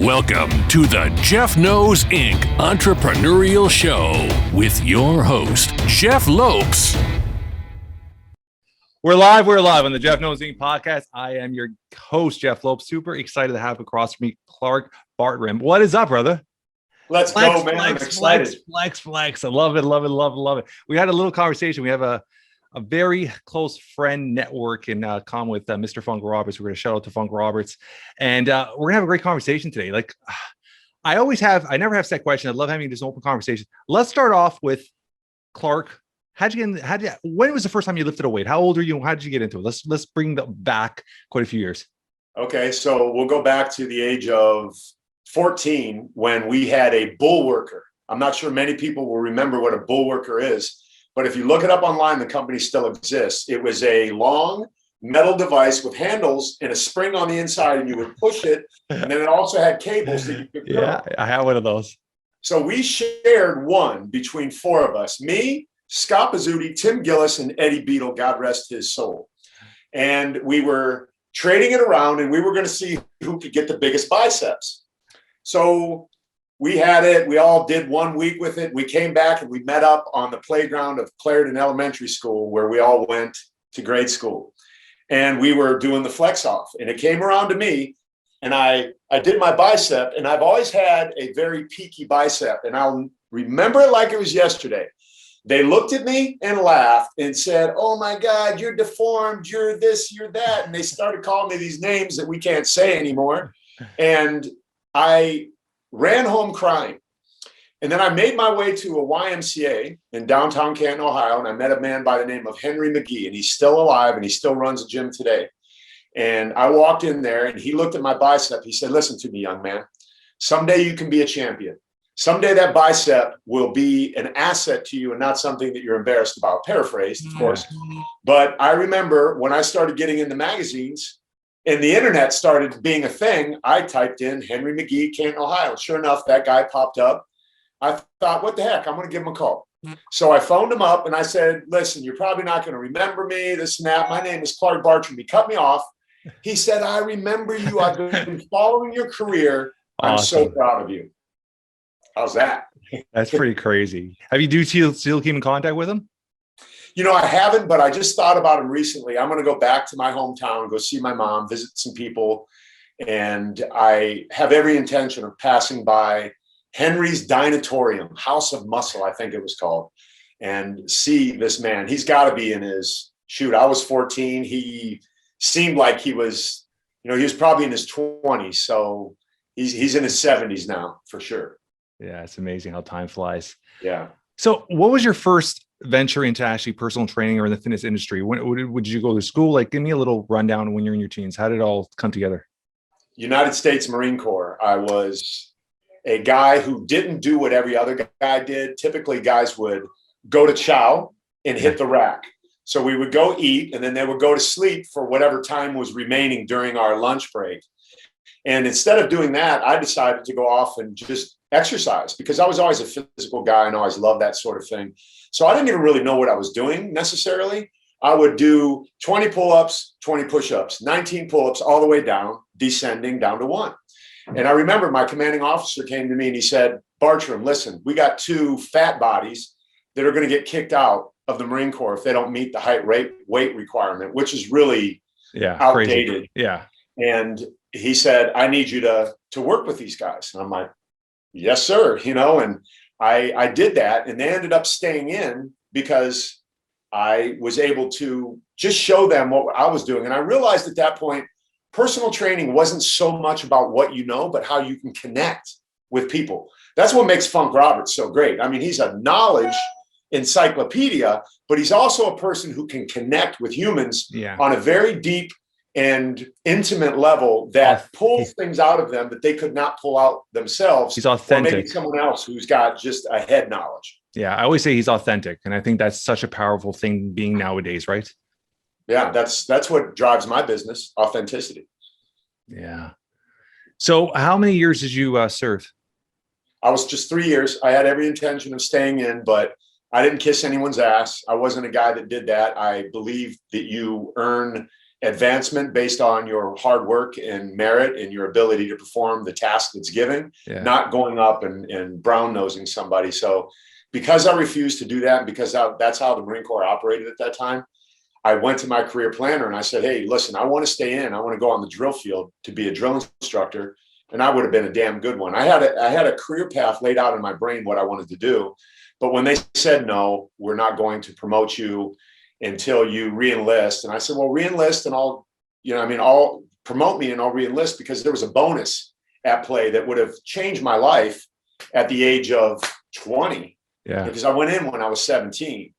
Welcome to the Jeff Knows Inc. Entrepreneurial Show with your host, Jeff Lopes. We're live on the Jeff Knows Inc. podcast. I am your host, Jeff Lopes. Super excited to have across from me, Clark Bartram. What is up, brother? Let's go, man. I'm excited. Flex. I love it. We had a little conversation. We have a very close friend network in common with Mr. Funk Roberts. We're going to shout out to Funk Roberts. And we're going to have a great conversation today. Like I never have set questions. I love having this open conversation. Let's start off with Clark. When was the first time you lifted a weight? How old are you? How did you get into it? Let's bring that back quite a few years. Okay. So we'll go back to the age of 14 when we had a bull worker. I'm not sure many people will remember what a bull worker is. But if you look it up online, the company still exists. It was a long metal device with handles and a spring on the inside, and you would push it. And then it also had cables that you could throw. Yeah, I have one of those. So we shared one between four of us, me, Scott Pizzuti, Tim Gillis, and Eddie Beadle, God rest his soul. And we were trading it around, and we were going to see who could get the biggest biceps. So we had it. We all did 1 week with it. We came back and we met up on the playground of Clarendon Elementary School, where we all went to grade school. And we were doing the flex off. And it came around to me, and I did my bicep. And I've always had a very peaky bicep. And I'll remember it like it was yesterday. They looked at me and laughed and said, "Oh my God, you're deformed. You're this, you're that." And they started calling me these names that we can't say anymore. And I ran home crying. And then I made my way to a YMCA in downtown Canton, Ohio, and I met a man by the name of Henry McGee, and he's still alive, and he still runs a gym today. And I walked in there, and he looked at my bicep. He said, "Listen to me, young man. Someday you can be a champion. Someday that bicep will be an asset to you and not something that you're embarrassed about." Paraphrased, of course. But I remember when I started getting into magazines, and the internet started being a thing, I typed in Henry McGee, Canton, Ohio. Sure enough, that guy popped up. I thought, what the heck? I'm going to give him a call. So I phoned him up and I said, "Listen, you're probably not going to remember me, this and that. My name is Clark Bartram." He cut me off. He said, "I remember you. I've been following your career. I'm so proud of you." How's that? That's pretty crazy. Do you still keep in contact with him? You know, I haven't, but I just thought about him recently. I'm going to go back to my hometown, go see my mom, visit some people. And I have every intention of passing by Henry's Dinatorium, House of Muscle, I think it was called, and see this man. He's got to be in his, I was 14. He seemed like he was probably in his 20s. So he's in his 70s now, for sure. Yeah, it's amazing how time flies. Yeah. So what was your first venture into actually personal training or in the fitness industry? When did you go to school? Like, give me a little rundown when you're in your teens. How did it all come together? United States Marine Corps. I was a guy who didn't do what every other guy did. Typically, guys would go to chow and hit the rack. So we would go eat, and then they would go to sleep for whatever time was remaining during our lunch break. And instead of doing that, I decided to go off and just exercise, because I was always a physical guy and always loved that sort of thing. So I didn't even really know what I was doing necessarily. I would do 20 pull-ups, 20 push-ups, 19 pull-ups all the way down, descending down to 1. And I remember my commanding officer came to me and he said, "Bartram, listen, we got 2 fat bodies that are going to get kicked out of the Marine Corps if they don't meet the height weight requirement," which is really outdated. Crazy. Yeah. And he said, "I need you to work with these guys." And I'm like, "Yes, sir." And I did that, and they ended up staying in because I was able to just show them what I was doing. And I realized at that point, personal training wasn't so much about what you know, but how you can connect with people. That's what makes Funk Roberts so great. I mean, he's a knowledge encyclopedia, but he's also a person who can connect with humans on a very deep and intimate level that pulls things out of them that they could not pull out themselves. He's authentic. Or maybe someone else who's got just a head knowledge. Yeah, I always say he's authentic. And I think that's such a powerful thing being nowadays, right? Yeah, that's what drives my business, authenticity. Yeah. So how many years did you serve? I was just 3 years. I had every intention of staying in, but I didn't kiss anyone's ass. I wasn't a guy that did that. I believe that you earn advancement based on your hard work and merit and your ability to perform the task that's given, not going up and brown nosing somebody. So because I refused to do that, because that's how the Marine Corps operated at that time, I went to my career planner and I said, hey, listen, I want to stay in. I want to go on the drill field to be a drill instructor. And I would have been a damn good one. I had a career path laid out in my brain, what I wanted to do. But when they said, no, we're not going to promote you until you re-enlist. And I said, well, re-enlist and I'll promote me and I'll re-enlist, because there was a bonus at play that would have changed my life at the age of 20. Yeah. Because I went in when I was 17.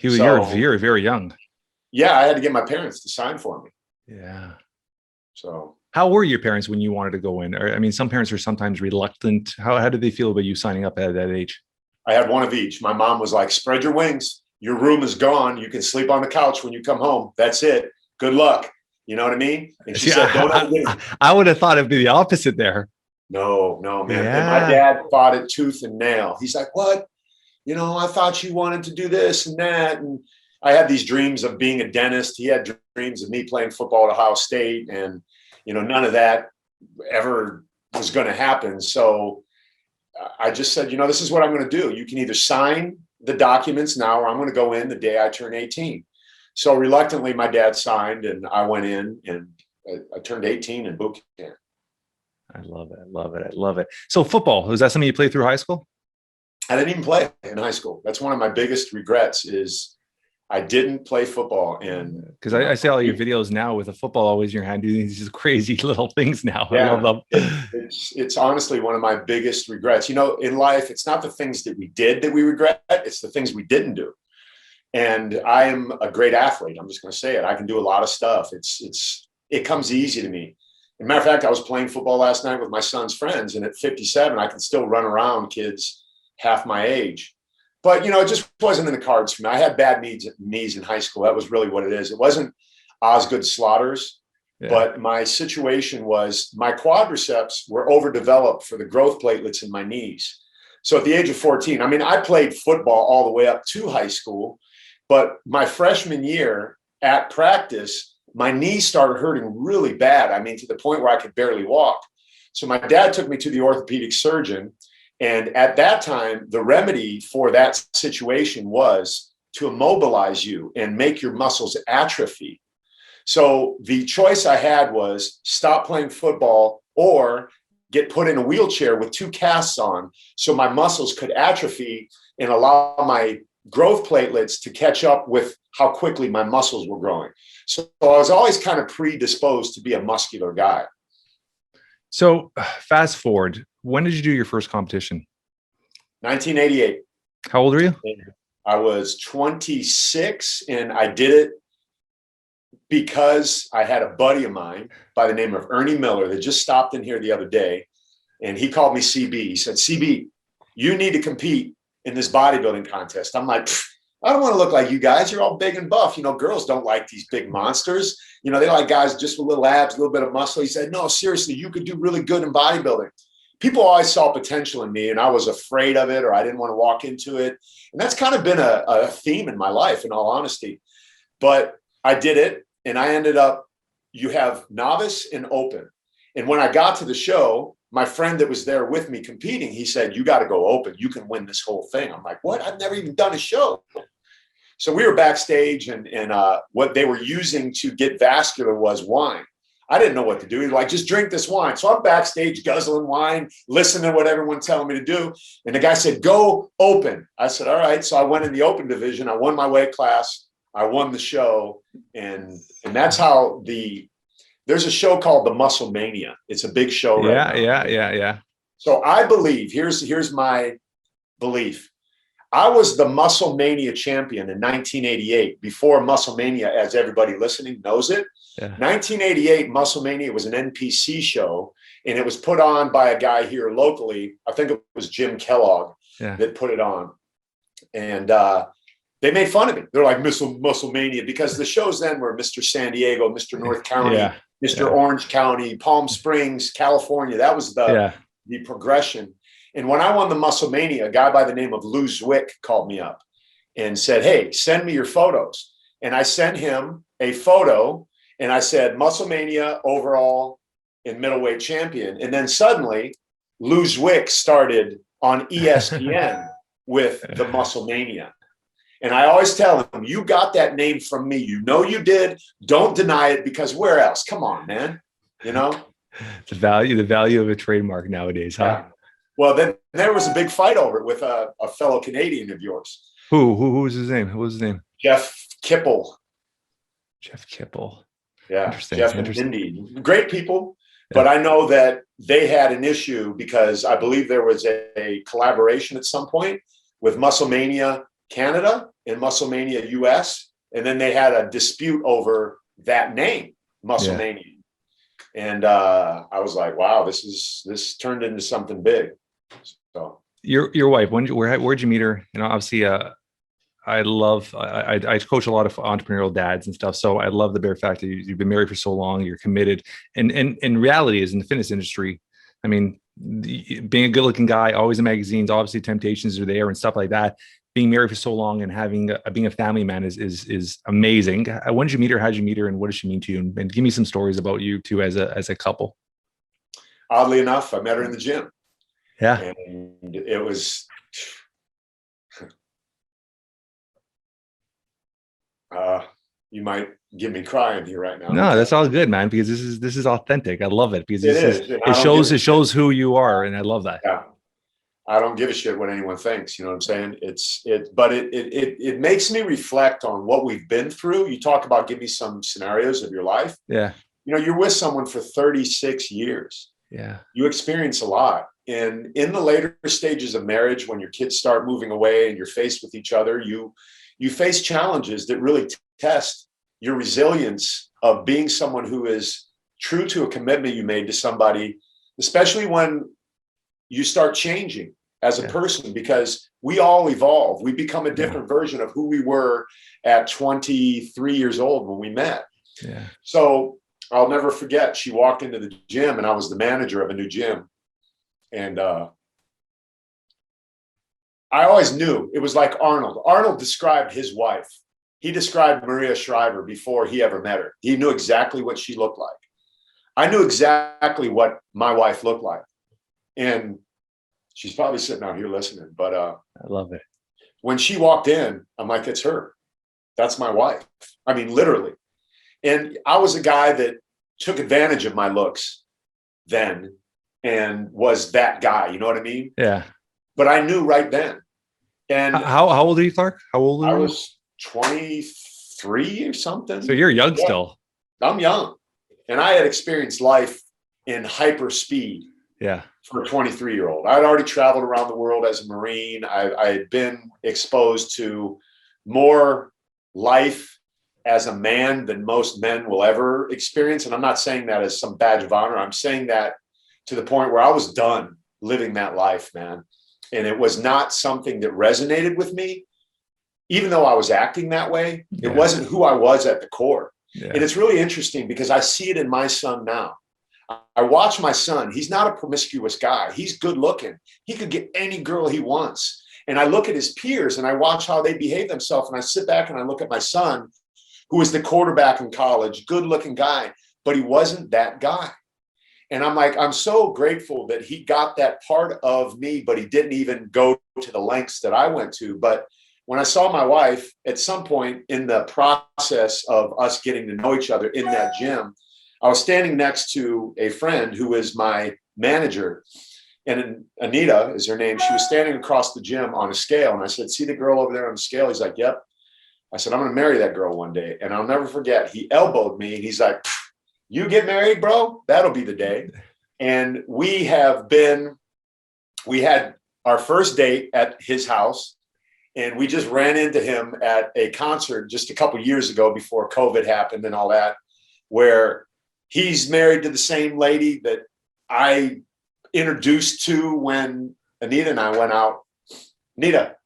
You're very, very young. Yeah. I had to get my parents to sign for me. Yeah. So how were your parents when you wanted to go in? I mean, some parents are sometimes reluctant. How did they feel about you signing up at that age? I had one of each. My mom was like, spread your wings. Your room is gone. You can sleep on the couch when you come home. That's it. Good luck. You know what I mean? And she said, I would have thought it'd be the opposite there. No, man. Yeah. And my dad fought it tooth and nail. He's like, what? I thought you wanted to do this and that. And I had these dreams of being a dentist. He had dreams of me playing football at Ohio State. And, none of that ever was going to happen. So I just said, this is what I'm going to do. You can either sign the documents now, or I'm going to go in the day I turn 18. So reluctantly, my dad signed and I went in and I turned 18 in boot camp. I love it. So football, was that something you played through high school? I didn't even play in high school. That's one of my biggest regrets is I didn't play football. And because I see all your videos now with a football always in your hand, doing these crazy little things now. Yeah, I love them. It's honestly one of my biggest regrets. In life, it's not the things that we did that we regret. It's the things we didn't do. And I am a great athlete. I'm just going to say it. I can do a lot of stuff. It comes easy to me. As a matter of fact, I was playing football last night with my son's friends, and at 57, I can still run around kids half my age. But, it just wasn't in the cards for me. I had bad knees in high school. That was really what it is. It wasn't Osgood Slaughter's, but my situation was my quadriceps were overdeveloped for the growth platelets in my knees. So at the age of 14, I played football all the way up to high school, but my freshman year at practice, my knees started hurting really bad. To the point where I could barely walk. So my dad took me to the orthopedic surgeon. And at that time, the remedy for that situation was to immobilize you and make your muscles atrophy. So the choice I had was stop playing football or get put in a wheelchair with 2 casts on so my muscles could atrophy and allow my growth platelets to catch up with how quickly my muscles were growing. So I was always kind of predisposed to be a muscular guy. So fast forward, when did you do your first competition? 1988. How old are you? I was 26, and I did it because I had a buddy of mine by the name of Ernie Miller that just stopped in here the other day, and he called me CB. He said, CB, you need to compete in this bodybuilding contest. I'm like, I don't want to look like you guys. You're all big and buff. Girls don't like these big monsters. They like guys just with little abs, a little bit of muscle. He said, no, seriously, you could do really good in bodybuilding. People always saw potential in me, and I was afraid of it, or I didn't want to walk into it. And that's kind of been a theme in my life, in all honesty. But I did it, and I ended up, you have novice and open. And when I got to the show, my friend that was there with me competing, he said, you got to go open. You can win this whole thing. I'm like, what? I've never even done a show. So we were backstage, and what they were using to get vascular was wine. I didn't know what to do. He's like, just drink this wine. So I'm backstage guzzling wine, listening to what everyone's telling me to do. And the guy said, go open. I said, all right. So I went in the open division. I won my weight class. I won the show. And that's how there's a show called The Muscle Mania. It's a big show. Right now. Yeah. So I believe, here's my belief. I was the Muscle Mania champion in 1988, before Muscle Mania, as everybody listening knows it. Yeah. 1988, Muscle Mania was an NPC show, and it was put on by a guy here locally. I think it was Jim Kellogg that put it on. And they made fun of me. They're like, Muscle Mania, because the shows then were Mr. San Diego, Mr. North County, Mr. Orange County, Palm Springs, California. That was the progression. And when I won the Muscle Mania, a guy by the name of Lou Zwick called me up and said, hey, send me your photos. And I sent him a photo, And I said, Musclemania overall and middleweight champion. And then suddenly Lou Zwick started on ESPN with the Musclemania. And I always tell him, you got that name from me. You know you did. Don't deny it, because where else? Come on, man. You know? The value of a trademark nowadays, huh? Yeah. Well, then there was a big fight over it with a fellow Canadian of yours. Who was his name? Who was his name? Jeff Kipple. Jeff Kipple. Yeah. Interesting. Jeff and Indy. Great people. Yeah. But I know that they had an issue because I believe there was a collaboration at some point with Musclemania Canada and Musclemania US. And then they had a dispute over that name, Musclemania. Yeah. And I was like, wow, this turned into something big. So your wife, where'd you meet her? You know, obviously, I coach a lot of entrepreneurial dads and stuff. So I love the bare fact that you've been married for so long, you're committed. And reality is, in the fitness industry, I mean, being a good looking guy, always in magazines, obviously temptations are there and stuff like that. Being married for so long and being a family man is amazing. When did you meet her? How did you meet her? And what does she mean to you? And give me some stories about you two as a couple. Oddly enough, I met her in the gym. Yeah. And it was, you might get me crying here right now. No, that's all good, man, because this is authentic. I love it because it shows who you are. And I love that. Yeah. I don't give a shit what anyone thinks. You know what I'm saying? But it makes me reflect on what we've been through. You talk about, give me some scenarios of your life. Yeah. You know, you're with someone for 36 years. Yeah. You experience a lot. And in the later stages of marriage, when your kids start moving away and you're faced with each other, you face challenges that really test your resilience of being someone who is true to a commitment you made to somebody, especially when you start changing as a person, because we all evolve. We become a different version of who we were at 23 years old when we met. Yeah. So I'll never forget, she walked into the gym and I was the manager of a new gym. And I always knew it was like Arnold. Arnold described his wife. He described Maria Shriver before he ever met her. He knew exactly what she looked like. I knew exactly what my wife looked like. And she's probably sitting out here listening, but I love it. When she walked in, I'm like, it's her. That's my wife. I mean, literally. And I was a guy that took advantage of my looks then and was that guy. You know what I mean? Yeah. But I knew right then. And how old are you, Clark? How old are you? I was 23 or something. So you're young still. I'm young. And I had experienced life in hyper speed. Yeah. For a 23-year-old. I'd already traveled around the world as a Marine. I had been exposed to more life as a man than most men will ever experience. And I'm not saying that as some badge of honor. I'm saying that to the point where I was done living that life, man. And it was not something that resonated with me, even though I was acting that way. It wasn't who I was at the core. Yeah. And it's really interesting because I see it in my son now. I watch my son. He's not a promiscuous guy. He's good looking. He could get any girl he wants. And I look at his peers and I watch how they behave themselves. And I sit back and I look at my son, who was the quarterback in college, good looking guy, but he wasn't that guy. And I'm like, I'm so grateful that he got that part of me, but he didn't even go to the lengths that I went to. But when I saw my wife at some point in the process of us getting to know each other in that gym, I was standing next to a friend who is my manager, and Anita is her name. She was standing across the gym on a scale. And I said, see the girl over there on the scale? He's like, yep. I said, I'm going to marry that girl one day. And I'll never forget, he elbowed me and he's like, you get married, bro? That'll be the day. And we had our first date at his house, and we just ran into him at a concert just a couple years ago before COVID happened and all that, where he's married to the same lady that I introduced to when Anita and I went out. Anita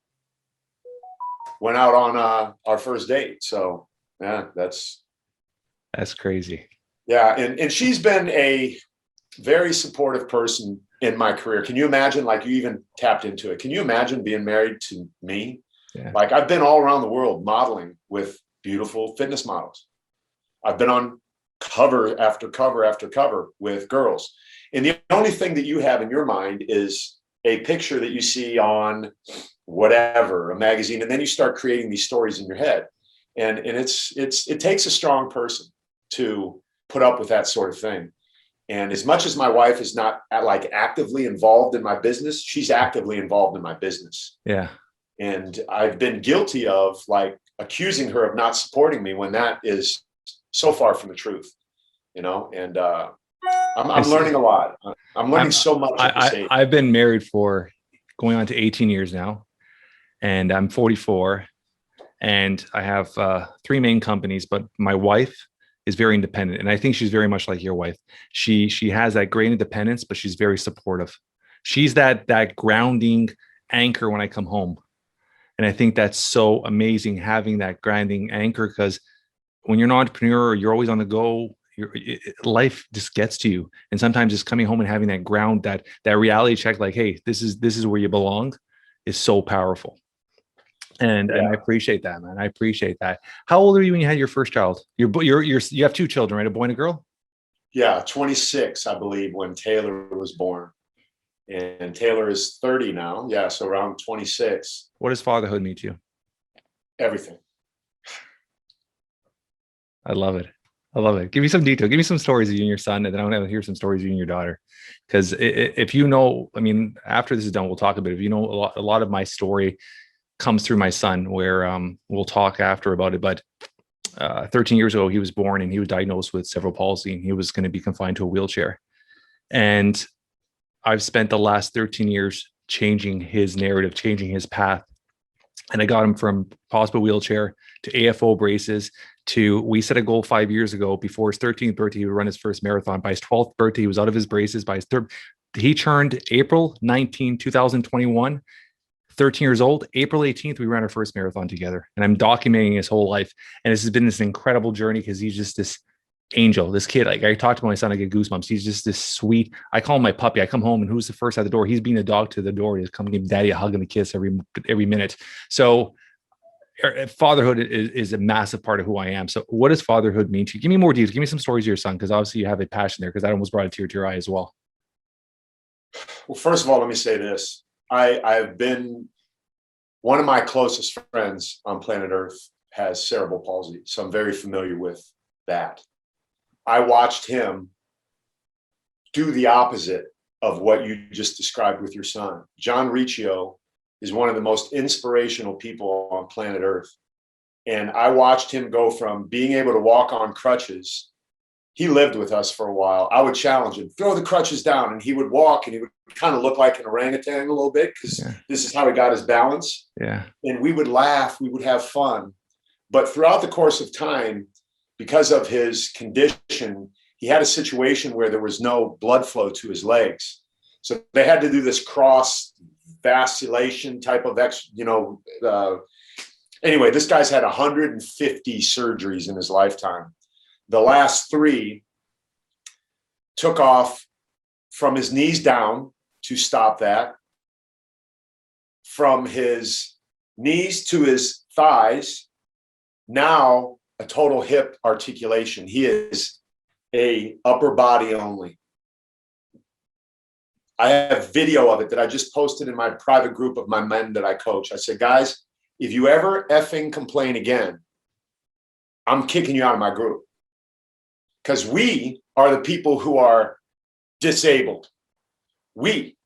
went out on our first date. So yeah, that's crazy. Yeah. And she's been a very supportive person in my career. Can you imagine, like, you even tapped into it. Can you imagine being married to me? Yeah. Like, I've been all around the world modeling with beautiful fitness models. I've been on cover after cover after cover with girls. And the only thing that you have in your mind is a picture that you see on whatever, a magazine, and then you start creating these stories in your head. And it takes a strong person to put up with that sort of thing. And as much as my wife is not like actively involved in my business, she's actively involved in my business. Yeah. And I've been guilty of like accusing her of not supporting me when that is so far from the truth, and I'm learning a lot. I'm learning so much. I've been married for going on to 18 years now, and I'm 44, and I have 3 main companies, but my wife is very independent. And I think she's very much like your wife. She has that great independence, but she's very supportive. She's that grounding anchor when I come home. And I think that's so amazing, having that grounding anchor, because when you're an entrepreneur, you're always on the go. Life just gets to you. And sometimes just coming home and having that ground, that reality check, like, hey, this is where you belong, is so powerful. And I appreciate that, man. I appreciate that. How old are you when you had your first child? You have 2 children, right? A boy and a girl? Yeah, 26, I believe, when Taylor was born. And Taylor is 30 now. Yeah, so around 26. What does fatherhood mean to you? Everything. I love it. I love it. Give me some detail. Give me some stories of you and your son, and then I want to hear some stories of you and your daughter. Because if you know, I mean, after this is done, we'll talk a bit. If you know, a lot of my story comes through my son, where we'll talk after about it. But 13 years ago, he was born and he was diagnosed with cerebral palsy, and he was going to be confined to a wheelchair. And I've spent the last 13 years changing his narrative, changing his path. And I got him from hospital wheelchair to AFO braces to, we set a goal 5 years ago. Before his 13th birthday, he would run his first marathon. By his 12th birthday, he was out of his braces. By his third, he turned April 19, 2021. 13 years old. April 18th, we ran our first marathon together, and I'm documenting his whole life. And this has been this incredible journey, because he's just this angel, this kid. Like, I talk to my son, I get goosebumps. He's just this sweet. I call him my puppy. I come home and who's the first at the door? He's being a dog to the door. He's come give daddy a hug and a kiss every minute. So fatherhood is a massive part of who I am. So what does fatherhood mean to you? Give me more details. Give me some stories of your son, because obviously you have a passion there, because that almost brought a tear to your eye as well. Well, first of all, let me say this. I've been, one of my closest friends on planet Earth has cerebral palsy, so I'm very familiar with that. I watched him do the opposite of what you just described with your son. John Riccio is one of the most inspirational people on planet Earth. And I watched him go from being able to walk on crutches. He lived with us for a while. I would challenge him, throw the crutches down, and he would walk, and he would kind of look like an orangutan a little bit, because this is how he got his balance. Yeah. And we would laugh, we would have fun. But throughout the course of time, because of his condition, he had a situation where there was no blood flow to his legs. So they had to do this cross vacillation type of anyway, this guy's had 150 surgeries in his lifetime. The last 3 took off from his knees down to stop that, from his knees to his thighs, now a total hip articulation. He is a upper body only. I have video of it that I just posted in my private group of my men that I coach. I said, guys, if you ever effing complain again, I'm kicking you out of my group. Because we are the people who are disabled. We,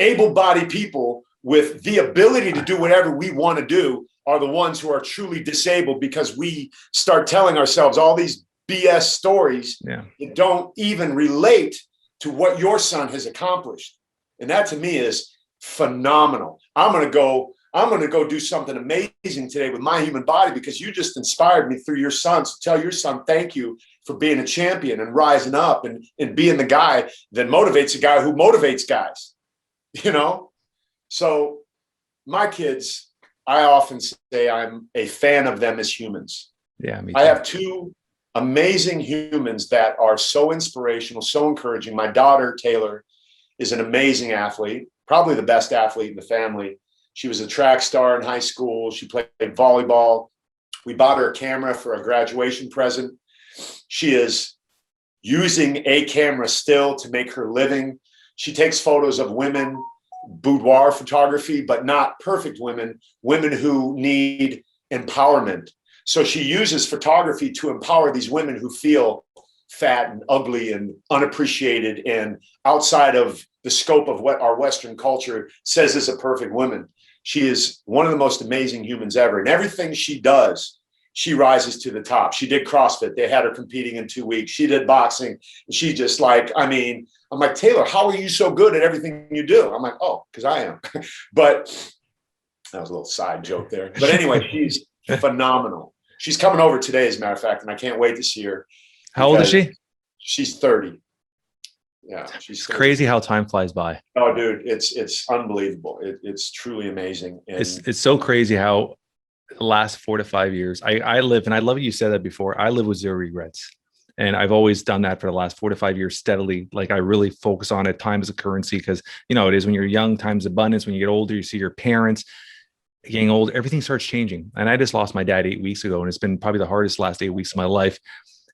able-bodied people with the ability to do whatever we want to do, are the ones who are truly disabled, because we start telling ourselves all these BS stories that don't even relate to what your son has accomplished. And that to me is phenomenal. I'm going to go do something amazing today with my human body, because you just inspired me through your son. So tell your son, thank you for being a champion and rising up and being the guy that motivates a guy who motivates guys, So my kids, I often say I'm a fan of them as humans. Yeah, me too. I have 2 amazing humans that are so inspirational, so encouraging. My daughter, Taylor, is an amazing athlete, probably the best athlete in the family. She was a track star in high school. She played volleyball. We bought her a camera for a graduation present. She is using a camera still to make her living. She takes photos of women, boudoir photography, but not perfect women, women who need empowerment. So she uses photography to empower these women who feel fat and ugly and unappreciated and outside of the scope of what our Western culture says is a perfect woman. She is one of the most amazing humans ever. And everything she does, she rises to the top. She did CrossFit. They had her competing in 2 weeks. She did boxing. She just like, I mean, I'm like, Taylor, how are you so good at everything you do? I'm like, oh, because I am. But that was a little side joke there. But anyway, she's phenomenal. She's coming over today, as a matter of fact, and I can't wait to see her. How old is she? She's 30. Yeah, she's 30. Crazy how time flies by. Oh, dude, it's unbelievable. It's truly amazing. And It's so crazy how the last 4 to 5 years, I live, and I love you said that before, I live with zero regrets. And I've always done that for the last 4 to 5 years steadily. Like I really focus on it. Time as a currency, because you know, it is when you're young, time's abundance. When you get older, you see your parents getting old, everything starts changing. And I just lost my dad 8 weeks ago, and it's been probably the hardest last 8 weeks of my life.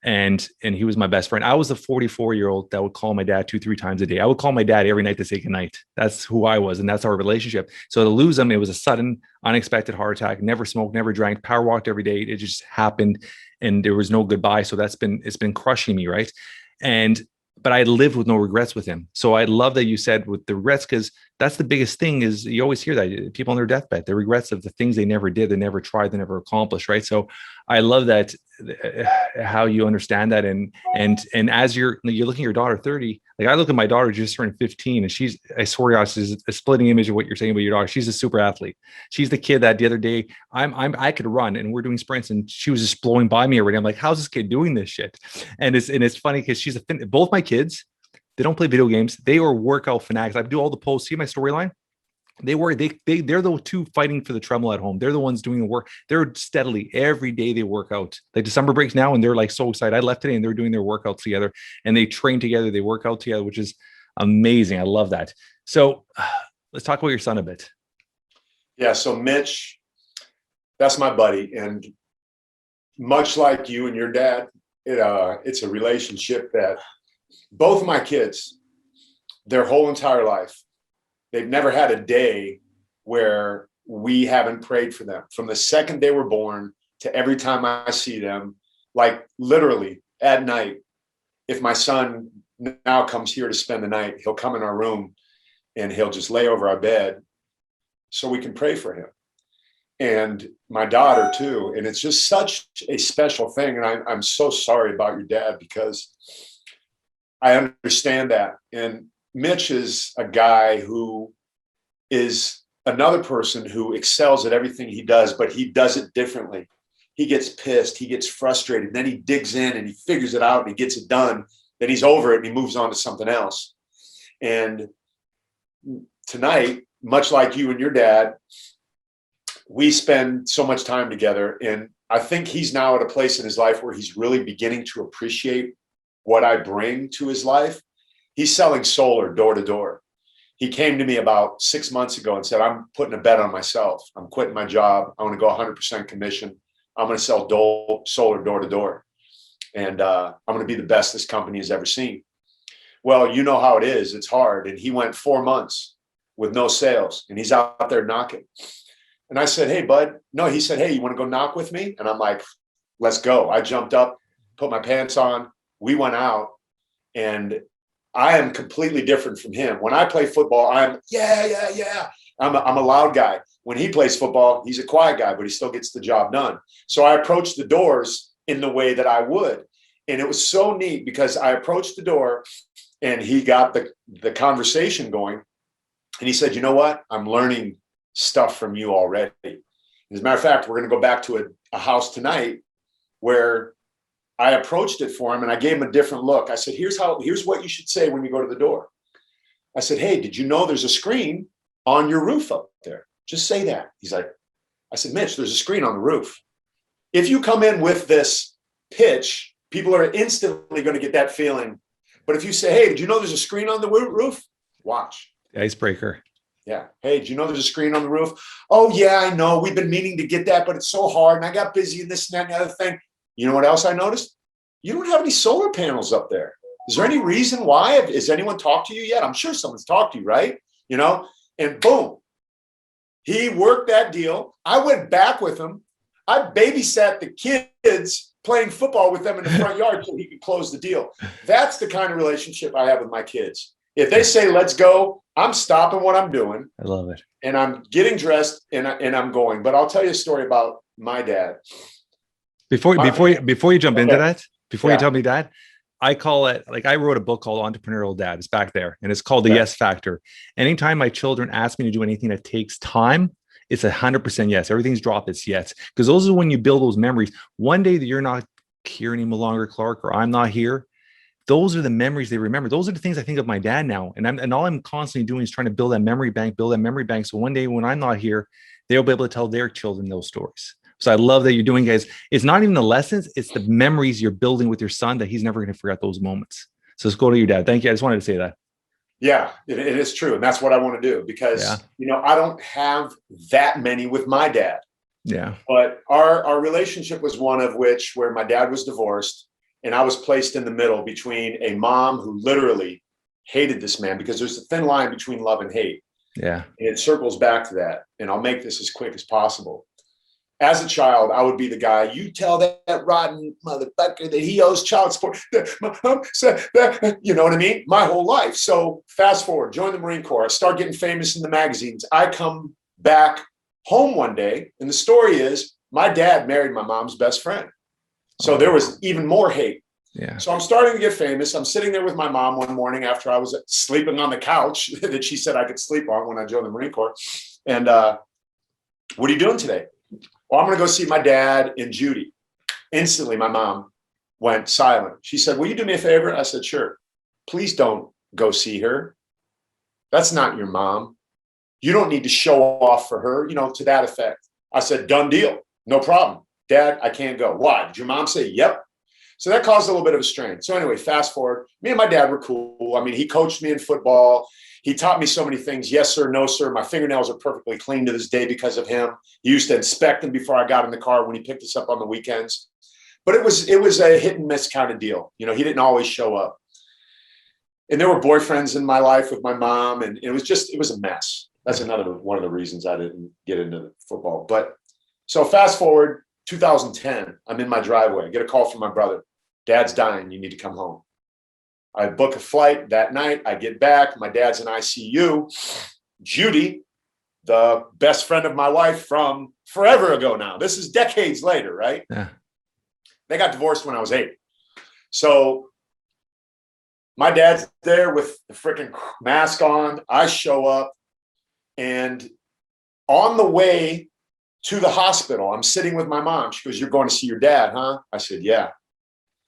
And he was my best friend. I was the 44-year-old that would call my dad 2-3 times a day. I would call my dad every night to say goodnight. That's who I was. And that's our relationship. So to lose him, it was a sudden, unexpected heart attack. Never smoked, never drank, power walked every day. It just happened. And there was no goodbye. So it's been crushing me. Right. But I lived with no regrets with him. So I love that you said with the regrets, because that's the biggest thing is you always hear that people on their deathbed, the regrets of the things they never did, they never tried, they never accomplished. Right. So I love that how you understand that. And as you're looking at your daughter 30, like I look at my daughter just turned 15 and I swear to God, she's a splitting image of what you're saying about your daughter. She's a super athlete. She's the kid that the other day I could run and we're doing sprints and she was just blowing by me already. I'm like, how's this kid doing this shit? And it's funny because both my kids, they don't play video games. They are workout fanatics. I do all the posts. See my storyline? They're the two fighting for the treadmill at home. They're the ones doing the work. They're steadily every day they work out. Like December breaks now and they're like so excited. I left today and they're doing their workouts together and they train together. They work out together, which is amazing. I love that. So let's talk about your son a bit. Yeah. So Mitch, that's my buddy. And much like you and your dad, it's a relationship that both of my kids, their whole entire life, they've never had a day where we haven't prayed for them. From the second they were born to every time I see them, like literally at night, if my son now comes here to spend the night, he'll come in our room and he'll just lay over our bed so we can pray for him. And my daughter too. And it's just such a special thing. And I'm so sorry about your dad because I understand that. And Mitch is a guy who is another person who excels at everything he does, but he does it differently. He gets pissed, he gets frustrated, then he digs in and he figures it out and he gets it done. Then he's over it and he moves on to something else. And tonight, much like you and your dad, we spend so much time together. And I think he's now at a place in his life where he's really beginning to appreciate what I bring to his life. He's selling solar door to door. He came to me about 6 months ago and said, I'm putting a bet on myself. I'm quitting my job. I want to go 100% commission. I'm going to sell solar door to door. And I'm going to be the best this company has ever seen. Well, you know how it is. It's hard. And he went 4 months with no sales and he's out there knocking. And I said, hey, bud. No, he said, hey, you want to go knock with me? And I'm like, let's go. I jumped up, put my pants on. We went out and I am completely different from him. When I play football, I'm yeah. I'm a loud guy. When he plays football, he's a quiet guy, but he still gets the job done. So I approached the doors in the way that I would. And it was so neat because I approached the door and he got the conversation going. And he said, you know what? I'm learning stuff from you already. As a matter of fact, we're going to go back to a house tonight where I approached it for him and I gave him a different look. I said, here's what you should say when you go to the door. I said, hey, did you know there's a screen on your roof up there? Just say that. He's like, I said, Mitch, there's a screen on the roof. If you come in with this pitch, people are instantly going to get that feeling. But if you say, hey, did you know there's a screen on the roof? Watch. Icebreaker. Yeah. Hey, do you know there's a screen on the roof? Oh, yeah, I know. We've been meaning to get that, but it's so hard. And I got busy and this and that and the other thing. You know what else I noticed? You don't have any solar panels up there. Is there any reason why? Has anyone talked to you yet? I'm sure someone's talked to you, right? You know, and boom, he worked that deal. I went back with him. I babysat the kids playing football with them in the front yard so he could close the deal. That's the kind of relationship I have with my kids. If they say, let's go, I'm stopping what I'm doing. I love it. And I'm getting dressed and I'm going. But I'll tell you a story about my dad. Before you jump into that, before you tell me that, I call it, like, I wrote a book called Entrepreneurial Dad. It's back there, and it's called The Yes Factor. Anytime my children ask me to do anything that takes time, it's 100% yes. Everything's dropped. It's yes. Because those are when you build those memories. One day that you're not here any longer, Clark, or I'm not here, those are the memories they remember. Those are the things I think of my dad now. And all I'm constantly doing is trying to build that memory bank. So one day when I'm not here, they'll be able to tell their children those stories. So I love that you're doing, guys. It's not even the lessons, it's the memories you're building with your son that he's never going to forget those moments. So let's go to your dad. Thank you. I just wanted to say that. Yeah, it is true. And that's what I want to do because, I don't have that many with my dad. Yeah. But our relationship was one of which where my dad was divorced and I was placed in the middle between a mom who literally hated this man, because there's a thin line between love and hate. Yeah. And it circles back to that. And I'll make this as quick as possible. As a child, I would be the guy, you tell that rotten motherfucker that he owes child support. You know what I mean? My whole life. So fast forward, join the Marine Corps. I start getting famous in the magazines. I come back home one day, and the story is my dad married my mom's best friend. So there was even more hate. Yeah. So I'm starting to get famous. I'm sitting there with my mom one morning after I was sleeping on the couch that she said I could sleep on when I joined the Marine Corps. And what are you doing today? Well, I'm going to go see my dad and Judy. Instantly, my mom went silent. She said, will you do me a favor? I said, sure. Please don't go see her. That's not your mom. You don't need to show off for her, to that effect. I said, done deal. No problem. Dad, I can't go. Why? Did your mom say, yep? So that caused a little bit of a strain. So anyway, fast forward. Me and my dad were cool. I mean, he coached me in football. He taught me so many things. Yes, sir. No, sir. My fingernails are perfectly clean to this day because of him. He used to inspect them before I got in the car when he picked us up on the weekends. But it was a hit and miss kind of deal. He didn't always show up. And there were boyfriends in my life with my mom, and it was a mess. That's another one of the reasons I didn't get into football. But so fast forward, 2010, I'm in my driveway. I get a call from my brother. Dad's dying. You need to come home. I book a flight that night. I get back. My dad's in ICU. Judy, the best friend of my wife from forever ago now. This is decades later, right? Yeah. They got divorced when I was 8. So my dad's there with the freaking mask on. I show up, and on the way to the hospital, I'm sitting with my mom. She goes, you're going to see your dad, huh? I said, yeah.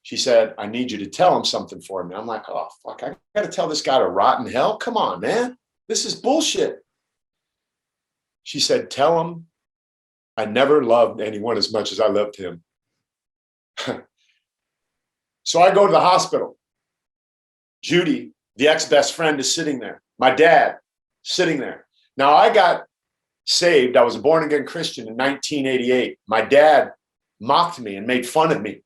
She said, I need you to tell him something for me. I'm like, oh, fuck, I got to tell this guy to rot in hell? Come on, man. This is bullshit. She said, tell him I never loved anyone as much as I loved him. So I go to the hospital. Judy, the ex-best friend, is sitting there. My dad, sitting there. Now, I got saved. I was a born-again Christian in 1988. My dad mocked me and made fun of me,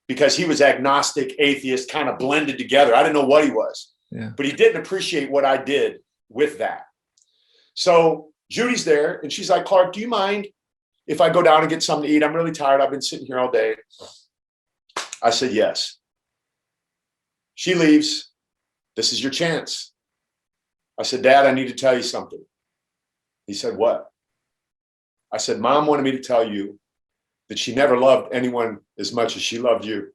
because he was agnostic, atheist, kind of blended together. I didn't know what he was, but he didn't appreciate what I did with that. So Judy's there, and she's like, Clark, do you mind if I go down and get something to eat? I'm really tired. I've been sitting here all day. I said, yes. She leaves. This is your chance. I said, Dad, I need to tell you something. He said, what? I said, Mom wanted me to tell you that she never loved anyone as much as she loved you.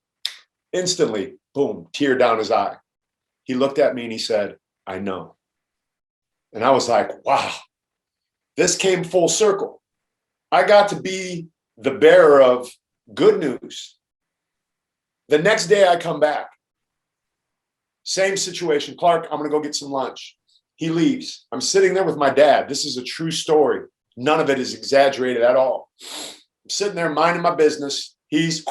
Instantly, boom, tear down his eye. He looked at me and he said, I know. And I was like, wow, this came full circle. I got to be the bearer of good news. The next day I come back. Same situation. Clark, I'm going to go get some lunch. He leaves. I'm sitting there with my dad. This is a true story. None of it is exaggerated at all. I'm sitting there minding my business. He's,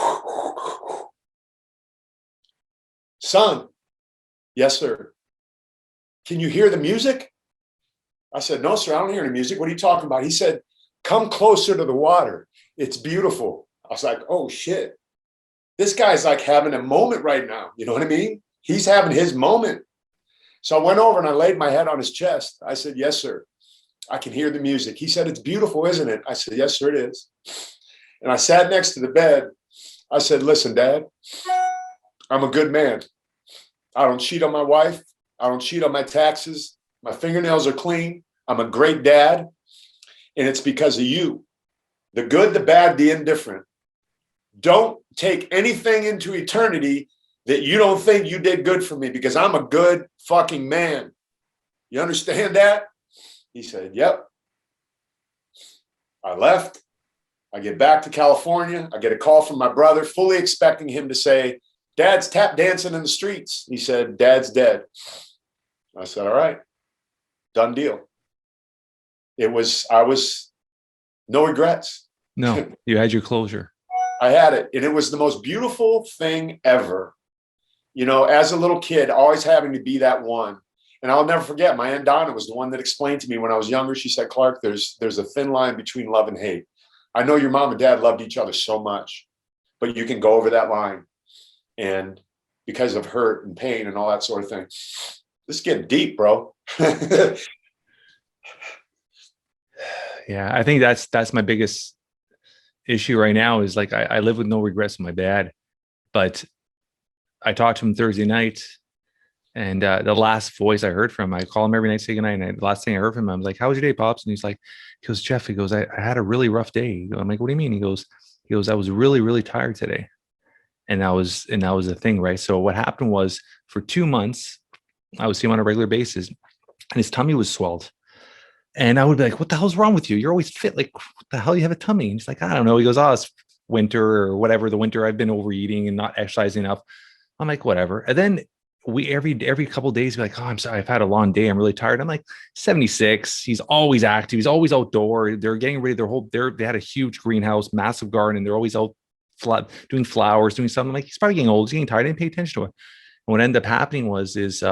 son, yes, sir. Can you hear the music? I said, no, sir, I don't hear any music. What are you talking about? He said, come closer to the water. It's beautiful. I was like, oh, shit. This guy's like having a moment right now. You know what I mean? He's having his moment. So I went over and I laid my head on his chest. I said, yes, sir. I can hear the music. He said, it's beautiful, isn't it? I said, yes, sir, it is. And I sat next to the bed. I said, listen, Dad, I'm a good man. I don't cheat on my wife. I don't cheat on my taxes. My fingernails are clean. I'm a great dad. And it's because of you. The good, the bad, the indifferent. Don't take anything into eternity that you don't think you did good for me, because I'm a good fucking man. You understand that? He said, yep. I left. I get back to California. I get a call from my brother, fully expecting him to say, Dad's tap dancing in the streets. He said, Dad's dead. I said, all right, done deal. I was no regrets. No, you had your closure. I had it. And it was the most beautiful thing ever. You know, as a little kid, always having to be that one. And I'll never forget, my Aunt Donna was the one that explained to me when I was younger. She said, Clark, there's a thin line between love and hate. I know your mom and dad loved each other so much, but you can go over that line. And because of hurt and pain and all that sort of thing, this is getting deep, bro. Yeah, I think that's my biggest issue right now is like I live with no regrets with my dad, but I talked to him Thursday night, and the last voice I heard from him, I call him every night, say goodnight, and the last thing I heard from him, I was like, "How was your day, Pops?" And he goes, "Jeff," he goes, I had a really rough day. I'm like, "What do you mean?" He goes, "I was really, really tired today." And that was the thing, right? So what happened was for 2 months, I would see him on a regular basis, and his tummy was swelled. And I would be like, "What the hell's wrong with you? You're always fit. Like, what the hell? You have a tummy?" And he's like, "I don't know." He goes, "Oh, it's winter or whatever. The winter I've been overeating and not exercising enough." I'm like, "Whatever." And then we every couple of days be like, "Oh, I'm sorry, I've had a long day. I'm really tired." I'm like, 76. He's always active. He's always outdoor. They're getting ready. They had a huge greenhouse, massive garden. They're always out doing flowers, doing something. I'm like, he's probably getting old. He's getting tired. I didn't pay attention to it. And what ended up happening was his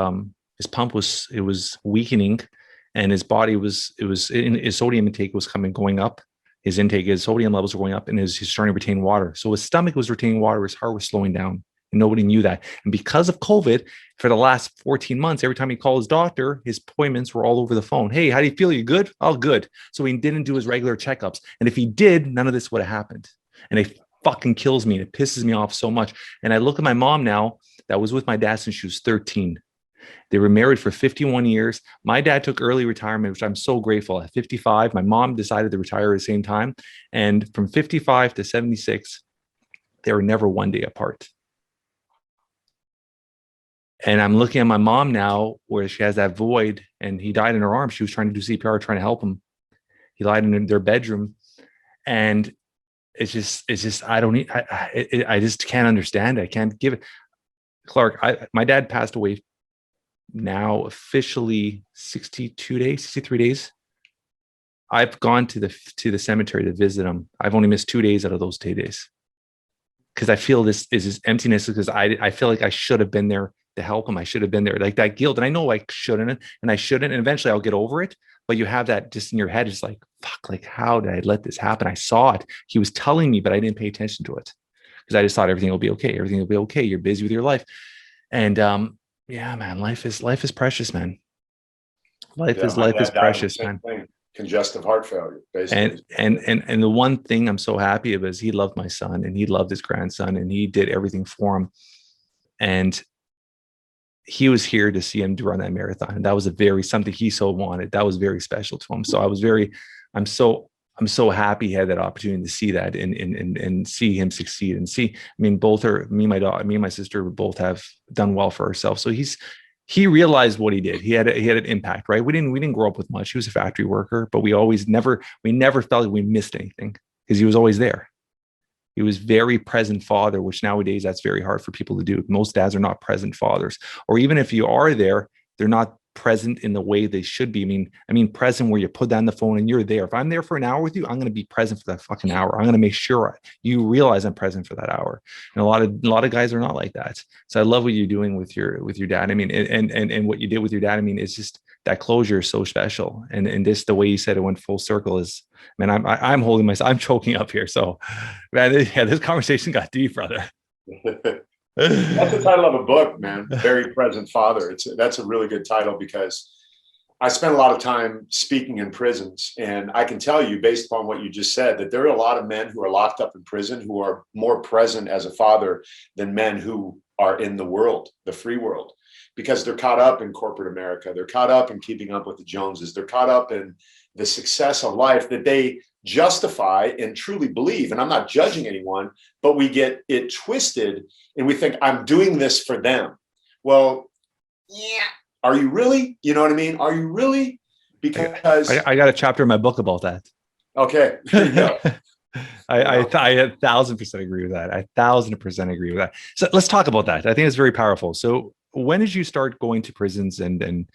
pump was weakening, and his body his sodium intake was going up. His sodium levels were going up, and he's starting to retain water. So his stomach was retaining water. His heart was slowing down. And nobody knew that. And because of COVID, for the last 14 months, every time he called his doctor, his appointments were all over the phone. "Hey, how do you feel? You good?" "Oh, good." So he didn't do his regular checkups. And if he did, none of this would have happened. And it fucking kills me. And it pisses me off so much. And I look at my mom now that was with my dad since she was 13. They were married for 51 years. My dad took early retirement, which I'm so grateful. At 55, my mom decided to retire at the same time. And from 55 to 76, they were never one day apart. And I'm looking at my mom now where she has that void, and he died in her arms. She was trying to do CPR, trying to help him. He lied in their bedroom. And it's just, I just can't understand it. I can't give it. Clark, my dad passed away now officially 63 days. I've gone to the cemetery to visit him. I've only missed 2 days out of those 2 days. Because I feel this emptiness, because I feel like I should have been there to help him. I should have been there, like that guilt. And I know I shouldn't, and eventually I'll get over it. But you have that just in your head. It's like, fuck, like, how did I let this happen? I saw it. He was telling me, but I didn't pay attention to it because I just thought everything will be okay. Everything will be okay. You're busy with your life. And yeah, man, life is precious, man. Life is precious, man. Congestive heart failure, basically. And the one thing I'm so happy about is he loved my son, and he loved his grandson, and he did everything for him. And he was here to see him run that marathon. And that was something he so wanted. That was very special to him. So I'm so happy he had that opportunity to see that and see him succeed and see, I mean, me and my sister both have done well for ourselves. So he realized what he did. He had an impact, right? We didn't grow up with much. He was a factory worker, but we never felt like we missed anything because he was always there. He was very present father, which nowadays that's very hard for people to do. Most dads are not present fathers, or even if you are there, they're not present in the way they should be. I mean, present where you put down the phone and you're there. If I'm there for an hour with you, I'm going to be present for that fucking hour. I'm going to make sure you realize I'm present for that hour. And a lot of guys are not like that. So I love what you're doing with your dad. I mean, and what you did with your dad. I mean, it's just that closure is so special. And this, the way you said it went full circle is, man, I'm holding myself, I'm choking up here. So man, yeah, this conversation got deep, brother. That's the title of a book, man. Very Present Father. That's a really good title because I spent a lot of time speaking in prisons, and I can tell you, based upon what you just said, that there are a lot of men who are locked up in prison who are more present as a father than men who are in the world, the free world, because they're caught up in corporate America. They're caught up in keeping up with the Joneses. They're caught up in the success of life that they justify and truly believe. And I'm not judging anyone, but we get it twisted and we think I'm doing this for them. Well, yeah. Are you really? You know what I mean? Are you really? Because I got a chapter in my book about that. Okay. There you go. I 1,000% agree with that. I 1,000% agree with that. So let's talk about that. I think it's very powerful. So when did you start going to prisons and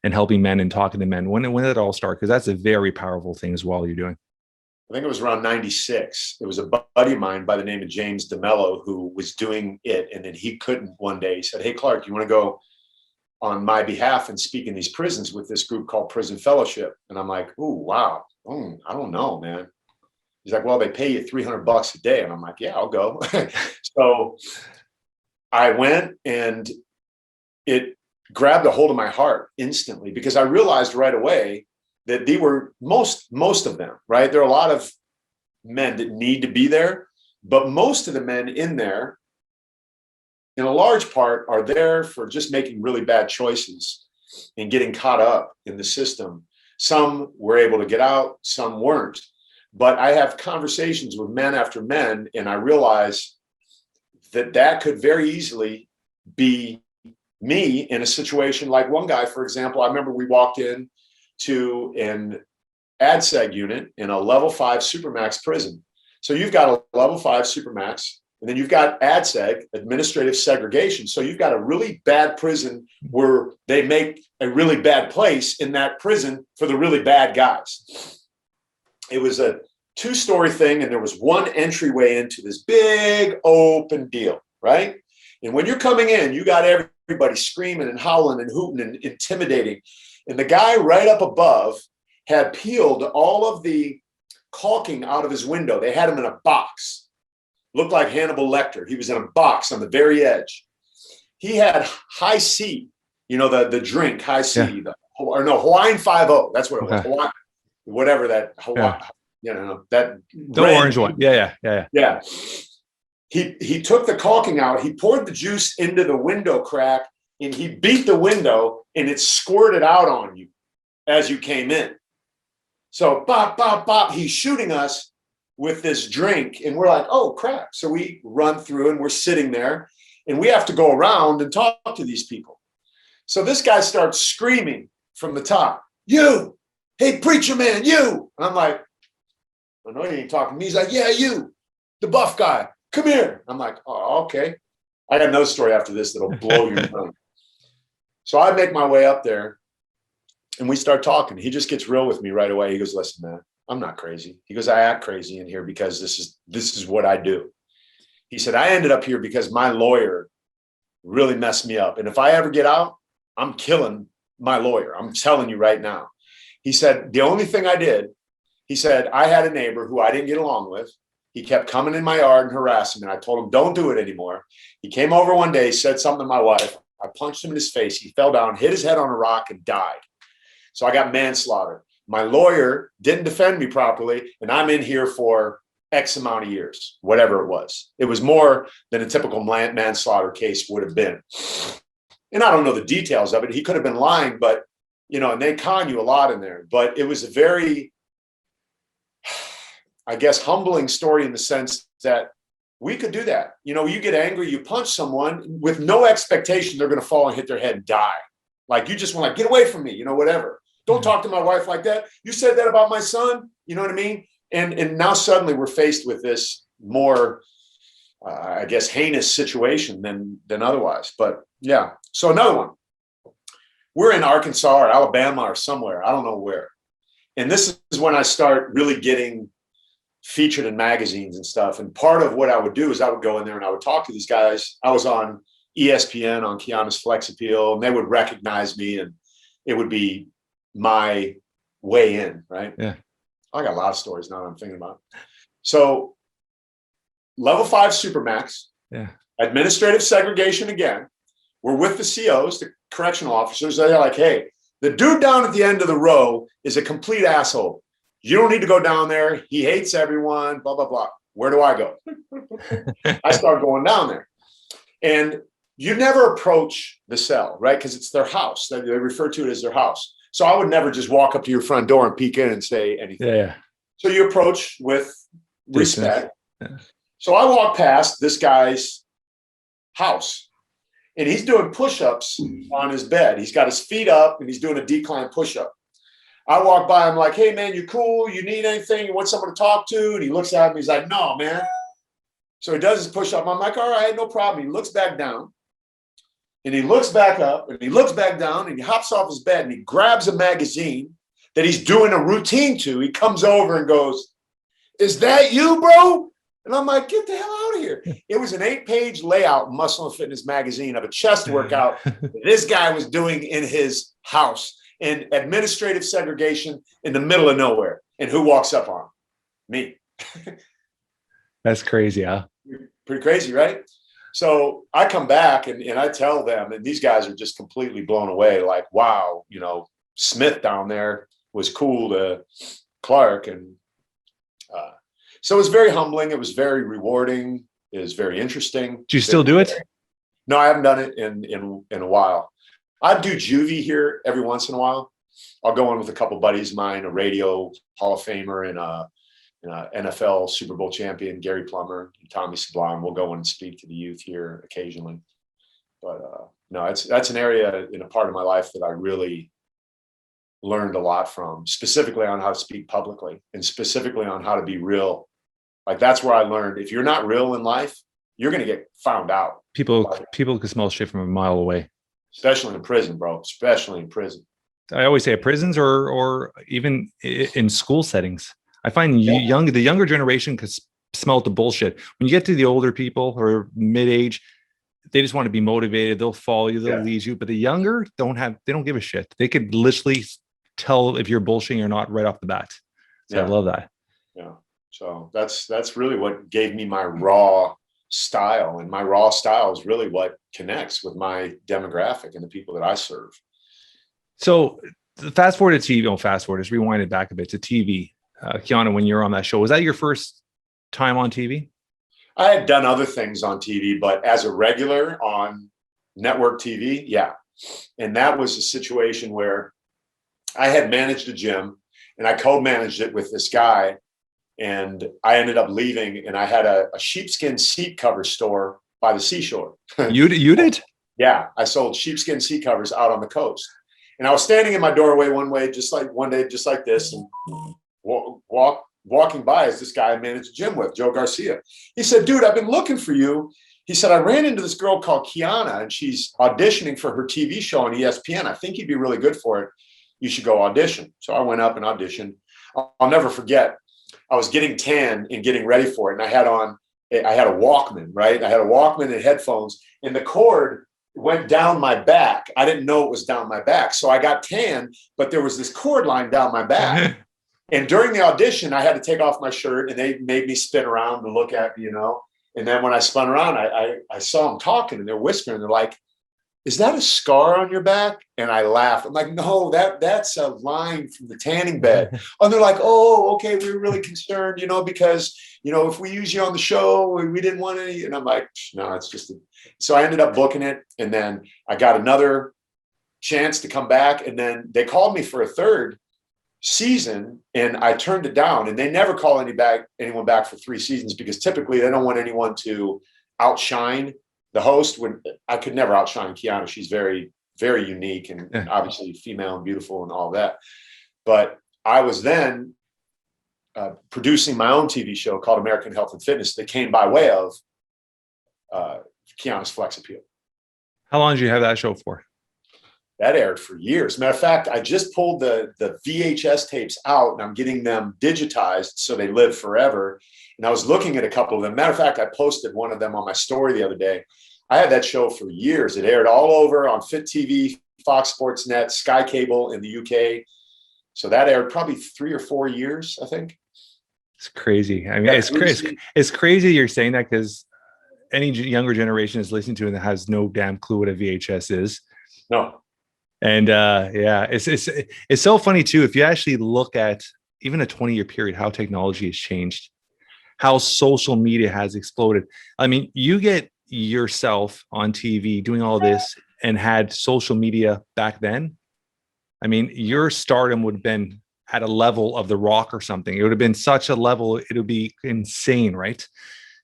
helping men and talking to men? When did it all start? Because that's a very powerful thing as well you're doing. I think it was around 96. It was a buddy of mine by the name of James DeMello who was doing it. And then he couldn't one day. He said, "Hey, Clark, you want to go on my behalf and speak in these prisons with this group called Prison Fellowship?" And I'm like, "Ooh, wow. I don't know, man." He's like, "Well, they pay you $300 a day." And I'm like, "Yeah, I'll go." So I went, and it grabbed a hold of my heart instantly because I realized right away that they were most of them, right? There are a lot of men that need to be there, but most of the men in there, in a large part, are there for just making really bad choices and getting caught up in the system. Some were able to get out, some weren't. But I have conversations with men after men, and I realize that could very easily be me in a situation like one guy, for example. I remember we walked in to an ADSEG unit in a level 5 Supermax prison. So you've got a level 5 Supermax, and then you've got ADSEG, administrative segregation. So you've got a really bad prison where they make a really bad place in that prison for the really bad guys. It was a 2-story thing, and there was one entryway into this big open deal, right? And when you're coming in, you got everybody screaming and howling and hooting and intimidating. And the guy right up above had peeled all of the caulking out of his window. They had him in a box. Looked like Hannibal Lecter. He was in a box on the very edge. He had High C, you know, the drink, High C, Hawaiian 5-0. That's what it was. Hawaiian, whatever that Hawaii, that the orange one. Yeah. He took the caulking out. He poured the juice into the window crack, and he beat the window, and it squirted out on you as you came in. So bop, bop, bop. He's shooting us with this drink, and we're like, "Oh crap." So we run through, and we're sitting there, and we have to go around and talk to these people. So this guy starts screaming from the top, "You, hey, preacher man, you." And I'm like, "I know you ain't talking to me." He's like, "Yeah, you, the buff guy, come here." I'm like, "Oh, okay." I got another story after this that'll blow your mind. So I make my way up there, and we start talking. He just gets real with me right away. He goes, "Listen, man, I'm not crazy." He goes, "I act crazy in here because this is what I do." He said, "I ended up here because my lawyer really messed me up. And if I ever get out, I'm killing my lawyer. I'm telling you right now." He said, "The only thing I did," he said, "I had a neighbor who I didn't get along with. He kept coming in my yard and harassing me. And I told him, don't do it anymore. He came over one day, said something to my wife. I punched him in his face. He fell down, hit his head on a rock, and died. So I got manslaughter. My lawyer didn't defend me properly, and I'm in here for X amount of years, whatever it was. It was more than a typical manslaughter case would have been. And I don't know the details of it. He could have been lying, but, and they con you a lot in there. But it was a very, I guess, humbling story in the sense that we could do that. You get angry, you punch someone with no expectation they're going to fall and hit their head and die. Like, you just want to get away from me, whatever. Don't talk to my wife like that. You said that about my son. You know what I mean? And now suddenly we're faced with this more, I guess, heinous situation than otherwise. But yeah. So another one. We're in Arkansas or Alabama or somewhere. I don't know where. And this is when I start really getting featured in magazines and stuff. And part of what I would do is I would go in there and I would talk to these guys. I was on ESPN on Kiana's Flex Appeal, and they would recognize me, and it would be my way in, right? Yeah. I got a lot of stories now that I'm thinking about. So level 5 Supermax. Yeah. Administrative segregation again. We're with the COs, the correctional officers. They're like, hey, the dude down at the end of the row is a complete asshole. You don't need to go down there. He hates everyone, blah, blah, blah. Where do I go? I start going down there. And you never approach the cell, right? Because it's their house. They refer to it as their house. So I would never just walk up to your front door and peek in and say anything. Yeah. So you approach with respect. Yeah. So I walk past this guy's house and he's doing push-ups on his bed. He's got his feet up and he's doing a decline push-up. I walk by, I'm like, hey man, you cool? You need anything? You want someone to talk to? And he looks at me, he's like, no, man. So he does his push-up. I'm like, all right, no problem. He looks back down and he looks back up and he looks back down and he hops off his bed and he grabs a magazine that he's doing a routine to. He comes over and goes, is that you, bro? And I'm like, get the hell out of here. It was an 8-page layout, Muscle and Fitness magazine, of a chest workout this guy was doing in his house in administrative segregation in the middle of nowhere. And who walks up on him? Me. That's crazy, huh? Pretty crazy, right? So I come back and I tell them, and these guys are just completely blown away. Like, wow, Smith down there was cool to Clark. And so it was very humbling. It was very rewarding. It was very interesting. Do you still do it? No, I haven't done it in a while. I do juvie here every once in a while. I'll go in with a couple buddies of mine, a radio Hall of Famer and a NFL Super Bowl champion, Gary Plummer, and Tommy Sublime. We'll go in and speak to the youth here occasionally. But no, that's an area in a part of my life that I really learned a lot from, specifically on how to speak publicly and specifically on how to be real. Like, that's where I learned, if you're not real in life, you're going to get found out. People can smell shit from a mile away. Especially in prison, bro. Especially in prison. I always say at prisons or even in school settings. I find the younger generation can smell the bullshit. When you get to the older people or mid-age, they just want to be motivated. They'll follow you. They'll lead you. But the younger they don't give a shit. They could literally tell if you're bullshitting or not right off the bat. So I love that. Yeah. So that's really what gave me my raw style, and my raw style is really what connects with my demographic and the people that I serve. So fast forward to TV. Just rewind it back a bit to TV. Kiana, when you were on that show, was that your first time on TV? I had done other things on TV, but as a regular on network TV, yeah. And that was a situation where I had managed a gym and I co-managed it with this guy. And I ended up leaving, and I had a sheepskin seat cover store by the seashore. You did? Yeah, I sold sheepskin seat covers out on the coast. And I was standing in my doorway one day, just like this, and walking by is this guy I managed a gym with, Joe Garcia. He said, dude, I've been looking for you. He said, I ran into this girl called Kiana, and she's auditioning for her TV show on ESPN. I think you'd be really good for it. You should go audition. So I went up and auditioned. I'll never forget. I was getting tan and getting ready for it. And I had a Walkman, right? I had a Walkman and headphones, and the cord went down my back. I didn't know it was down my back. So I got tan, but there was this cord line down my back. And during the audition, I had to take off my shirt, and they made me spin around to look at me, And then when I spun around, I saw them talking, and they're whispering. They're like, is that a scar on your back? And I laughed. I'm like, no, that's a line from the tanning bed. And they're like, oh, okay, we were really concerned, because, if we use you on the show, we didn't want any. And I'm like, no, it's just. So I ended up booking it. And then I got another chance to come back. And then they called me for a third season, and I turned it down. And they never call anyone back for 3 seasons, because typically they don't want anyone to outshine the host. When I could never outshine Kiana. She's very, very unique and obviously female and beautiful and all that. But I was then producing my own TV show called American Health and Fitness that came by way of Kiana's Flex Appeal. How long did you have that show for? That aired for years. Matter of fact, I just pulled the VHS tapes out, and I'm getting them digitized so they live forever. And I was looking at a couple of them. Matter of fact, I posted one of them on my story the other day. I had that show for years. It aired all over on Fit TV, Fox Sports Net, Sky Cable in the UK. So that aired probably 3 or 4 years, I think. It's crazy. I mean, it's crazy. It's crazy you're saying that, because any younger generation is listening to it that has no damn clue what a VHS is. No. And yeah, it's so funny too. If you actually look at even a 20-year period, how technology has changed, how social media has exploded. I mean, you get yourself on TV doing all this and had social media back then. I mean, your stardom would have been at a level of The Rock or something. It would have been such a level, it would be insane, right?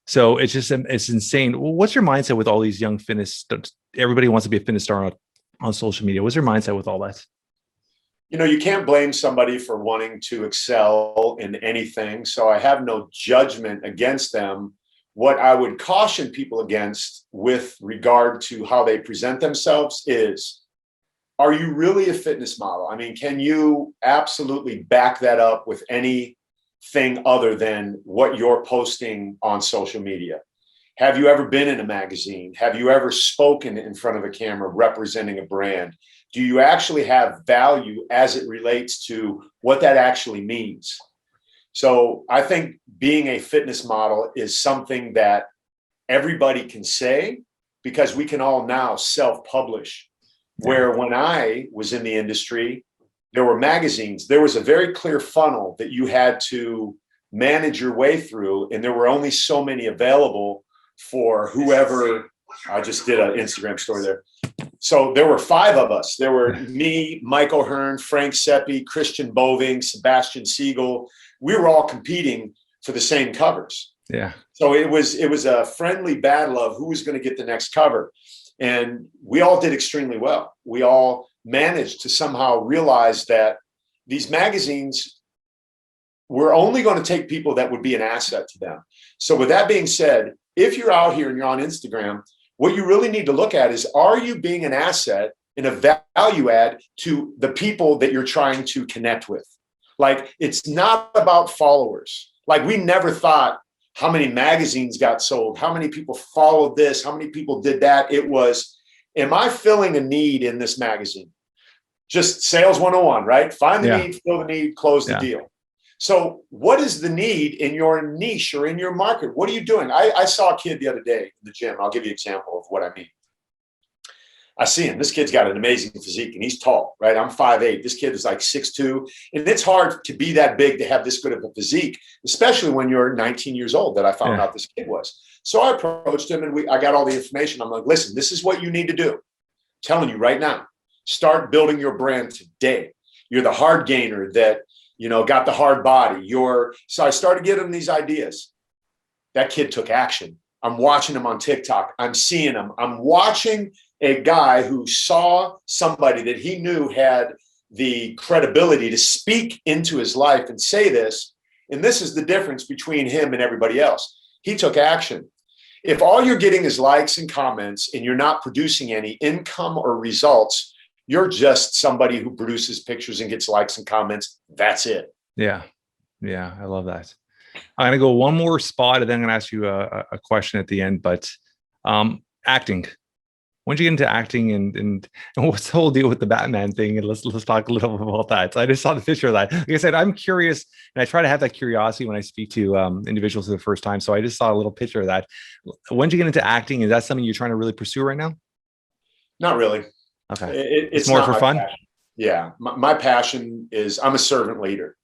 So it's insane. What's your mindset with all these young fitness? Everybody wants to be a fitness star on social media. What's your mindset with all that? You can't blame somebody for wanting to excel in anything. So I have no judgment against them. What I would caution people against with regard to how they present themselves is, are you really a fitness model? I mean, can you absolutely back that up with anything other than what you're posting on social media? Have you ever been in a magazine? Have you ever spoken in front of a camera representing a brand? Do you actually have value as it relates to what that actually means? So I think being a fitness model is something that everybody can say, because we can all now self-publish. Where when I was in the industry, there were magazines. There was a very clear funnel that you had to manage your way through, and there were only so many available for whoever. I just did an Instagram story there. So there were 5 of us. There were me, Mike O'Hearn, Frank Seppi, Christian Boving, Sebastian Siegel. We were all competing for the same covers. Yeah. So it was a friendly battle of who was going to get the next cover. And we all did extremely well. We all managed to somehow realize that these magazines were only going to take people that would be an asset to them. So with that being said, if you're out here and you're on Instagram, what you really need to look at is, are you being an asset and a value add to the people that you're trying to connect with? Like, it's not about followers. Like, we never thought how many magazines got sold, how many people followed this, how many people did that. It was, am I filling a need in this magazine? Just sales 101, right? Find the need, fill the need, close the deal. So what is the need in your niche or in your market? What are you doing? I saw a kid the other day in the gym. I'll give you an example of what I mean. I see him. This kid's got an amazing physique and he's tall, right? I'm 5'8". This kid is like 6'2". And it's hard to be that big to have this good of a physique, especially when you're 19 years old, that I found out this kid was. So I approached him and I got all the information. I'm like, listen, this is what you need to do. I'm telling you right now, start building your brand today. You're the hard gainer that, got the hard body. So I started getting him these ideas. That kid took action. I'm watching him on TikTok. I'm seeing him. I'm watching a guy who saw somebody that he knew had the credibility to speak into his life and say this. And this is the difference between him and everybody else. He took action. If all you're getting is likes and comments and you're not producing any income or results, you're just somebody who produces pictures and gets likes and comments. That's it. Yeah. Yeah. I love that. I'm going to go one more spot and then I'm going to ask you a question at the end, but acting. When did you get into acting and what's the whole deal with the Batman thing? And let's talk a little bit about that. So I just saw the picture of that. Like I said, I'm curious and I try to have that curiosity when I speak to individuals for the first time. So I just saw a little picture of that. When did you get into acting? Is that something you're trying to really pursue right now? Not really. Okay. It's more for fun. Passion. Yeah. My passion is I'm a servant leader.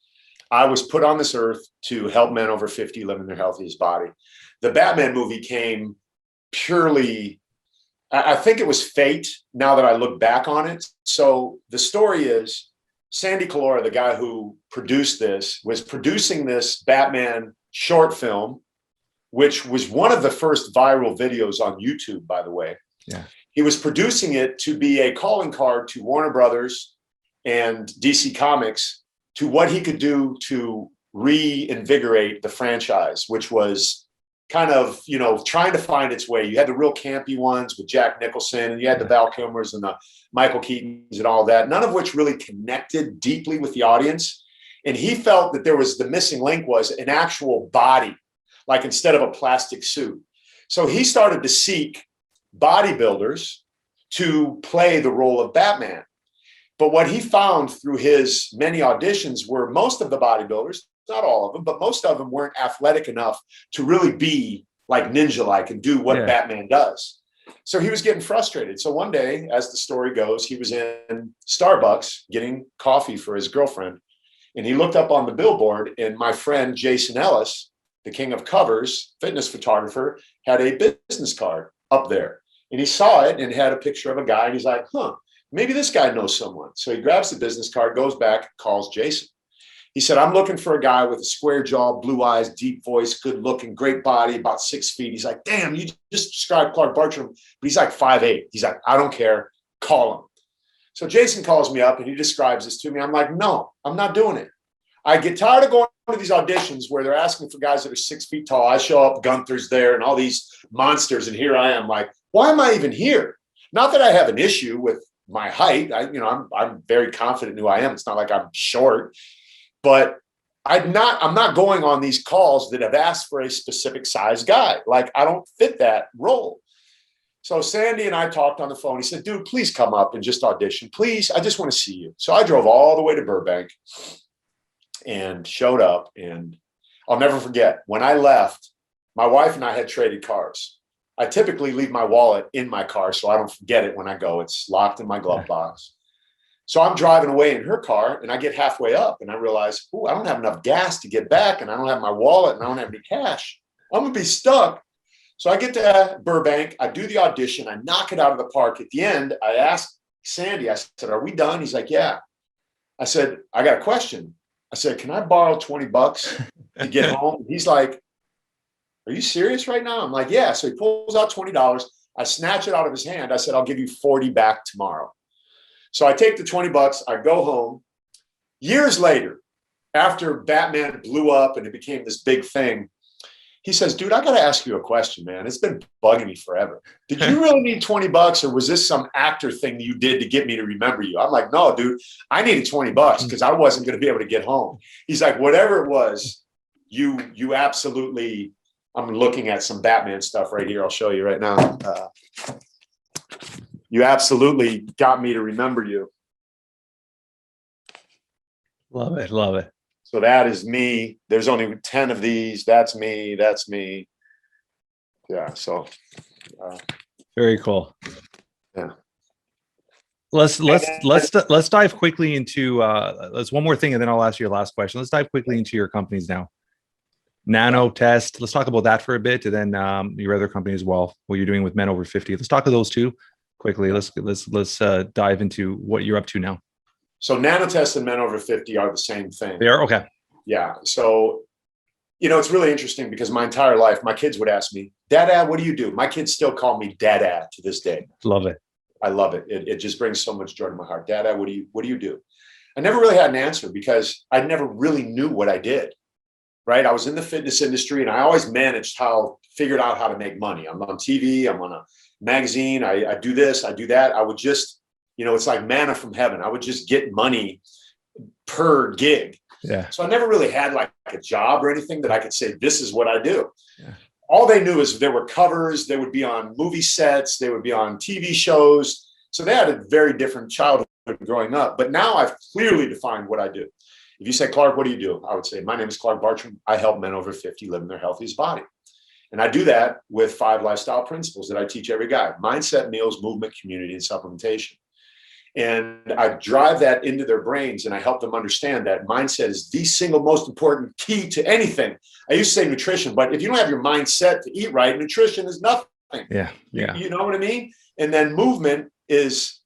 I was put on this earth to help men over 50 live in their healthiest body. The Batman movie came purely, I think it was fate now that I look back on it. So the story is Sandy Calora, the guy who produced this, was producing this Batman short film, which was one of the first viral videos on YouTube, by the way. Yeah. He was producing it to be a calling card to Warner Brothers and DC Comics to what he could do to reinvigorate the franchise, which was kind of, trying to find its way. You had the real campy ones with Jack Nicholson, and you had the Val Kilmers and the Michael Keatons and all that, none of which really connected deeply with the audience. And he felt that the missing link was an actual body, like instead of a plastic suit. So he started to seek bodybuilders to play the role of Batman. But what he found through his many auditions were most of the bodybuilders, not all of them, but most of them weren't athletic enough to really be like ninja-like and do what Yeah. Batman does. So he was getting frustrated. So one day, as the story goes, he was in Starbucks getting coffee for his girlfriend. And he looked up on the billboard, and my friend Jason Ellis, the king of covers, fitness photographer, had a business card up there. And he saw it and had a picture of a guy. And he's like, maybe this guy knows someone. So he grabs the business card, goes back, calls Jason. He said, I'm looking for a guy with a square jaw, blue eyes, deep voice, good looking, great body, about 6 feet. He's like, damn, you just described Clark Bartram, but he's like 5'8". He's like, I don't care. Call him. So Jason calls me up and he describes this to me. I'm like, no, I'm not doing it. I get tired of going to these auditions where they're asking for guys that are 6 feet tall. I show up, Gunther's there and all these monsters. And here I am like, why am I even here? Not that I have an issue with my height. I'm very confident in who I am. It's not like I'm short. But I'm not going on these calls that have asked for a specific size guy. Like, I don't fit that role. So Sandy and I talked on the phone. He said, dude, please come up and just audition. Please, I just want to see you. So I drove all the way to Burbank and showed up. And I'll never forget, when I left, my wife and I had traded cars. I typically leave my wallet in my car so I don't forget it when I go. It's locked in my glove box. So I'm driving away in her car and I get halfway up and I realize, I don't have enough gas to get back and I don't have my wallet and I don't have any cash. I'm going to be stuck. So I get to Burbank. I do the audition. I knock it out of the park. At the end, I asked Sandy, I said, are we done? He's like, yeah. I said, I got a question. I said, can I borrow $20 to get home? He's like, are you serious right now? I'm like, yeah. So he pulls out $20. I snatch it out of his hand. I said, I'll give you 40 back tomorrow. So I take the $20, I go home. Years later, after Batman blew up and it became this big thing, he says, dude, I got to ask you a question, man. It's been bugging me forever. Did you really need $20 or was this some actor thing that you did to get me to remember you? I'm like, no, dude, I needed $20 because I wasn't going to be able to get home. He's like, whatever it was, you absolutely, I'm looking at some Batman stuff right here. I'll show you right now. You absolutely got me to remember you. Love it. Love it. So that is me. There's only 10 of these. That's me. That's me. Yeah. So very cool. Yeah. Let's dive quickly into let's one more thing and then I'll ask you your last question. Let's dive quickly into your companies now. Nano Test. Let's talk about that for a bit, and then your other company as well. What you're doing with Men Over 50. Let's talk of those two quickly. Let's dive into what you're up to now. So Nano Test and Men Over 50 are the same thing. They are? Okay. Yeah. So, it's really interesting because my entire life, my kids would ask me, Dad, what do you do? My kids still call me Dad to this day. Love it. I love it. It just brings so much joy to my heart. Dad, what do you do? I never really had an answer because I never really knew what I did. Right. I was in the fitness industry and I always figured out how to make money. I'm on TV. I'm on a magazine. I do this, I do that. I would just, it's like manna from heaven. I would just get money per gig. Yeah. So I never really had like a job or anything that I could say, this is what I do. Yeah. All they knew is there were covers. They would be on movie sets. They would be on TV shows. So they had a very different childhood growing up. But now I've clearly defined what I do. If you say, Clark, what do you do? I would say, my name is Clark Bartram. I help men over 50 live in their healthiest body. And I do that with 5 lifestyle principles that I teach every guy: mindset, meals, movement, community, and supplementation. And I drive that into their brains and I help them understand that mindset is the single most important key to anything. I used to say nutrition, but if you don't have your mindset to eat right, nutrition is nothing. Yeah. Yeah. You know what I mean? And then movement is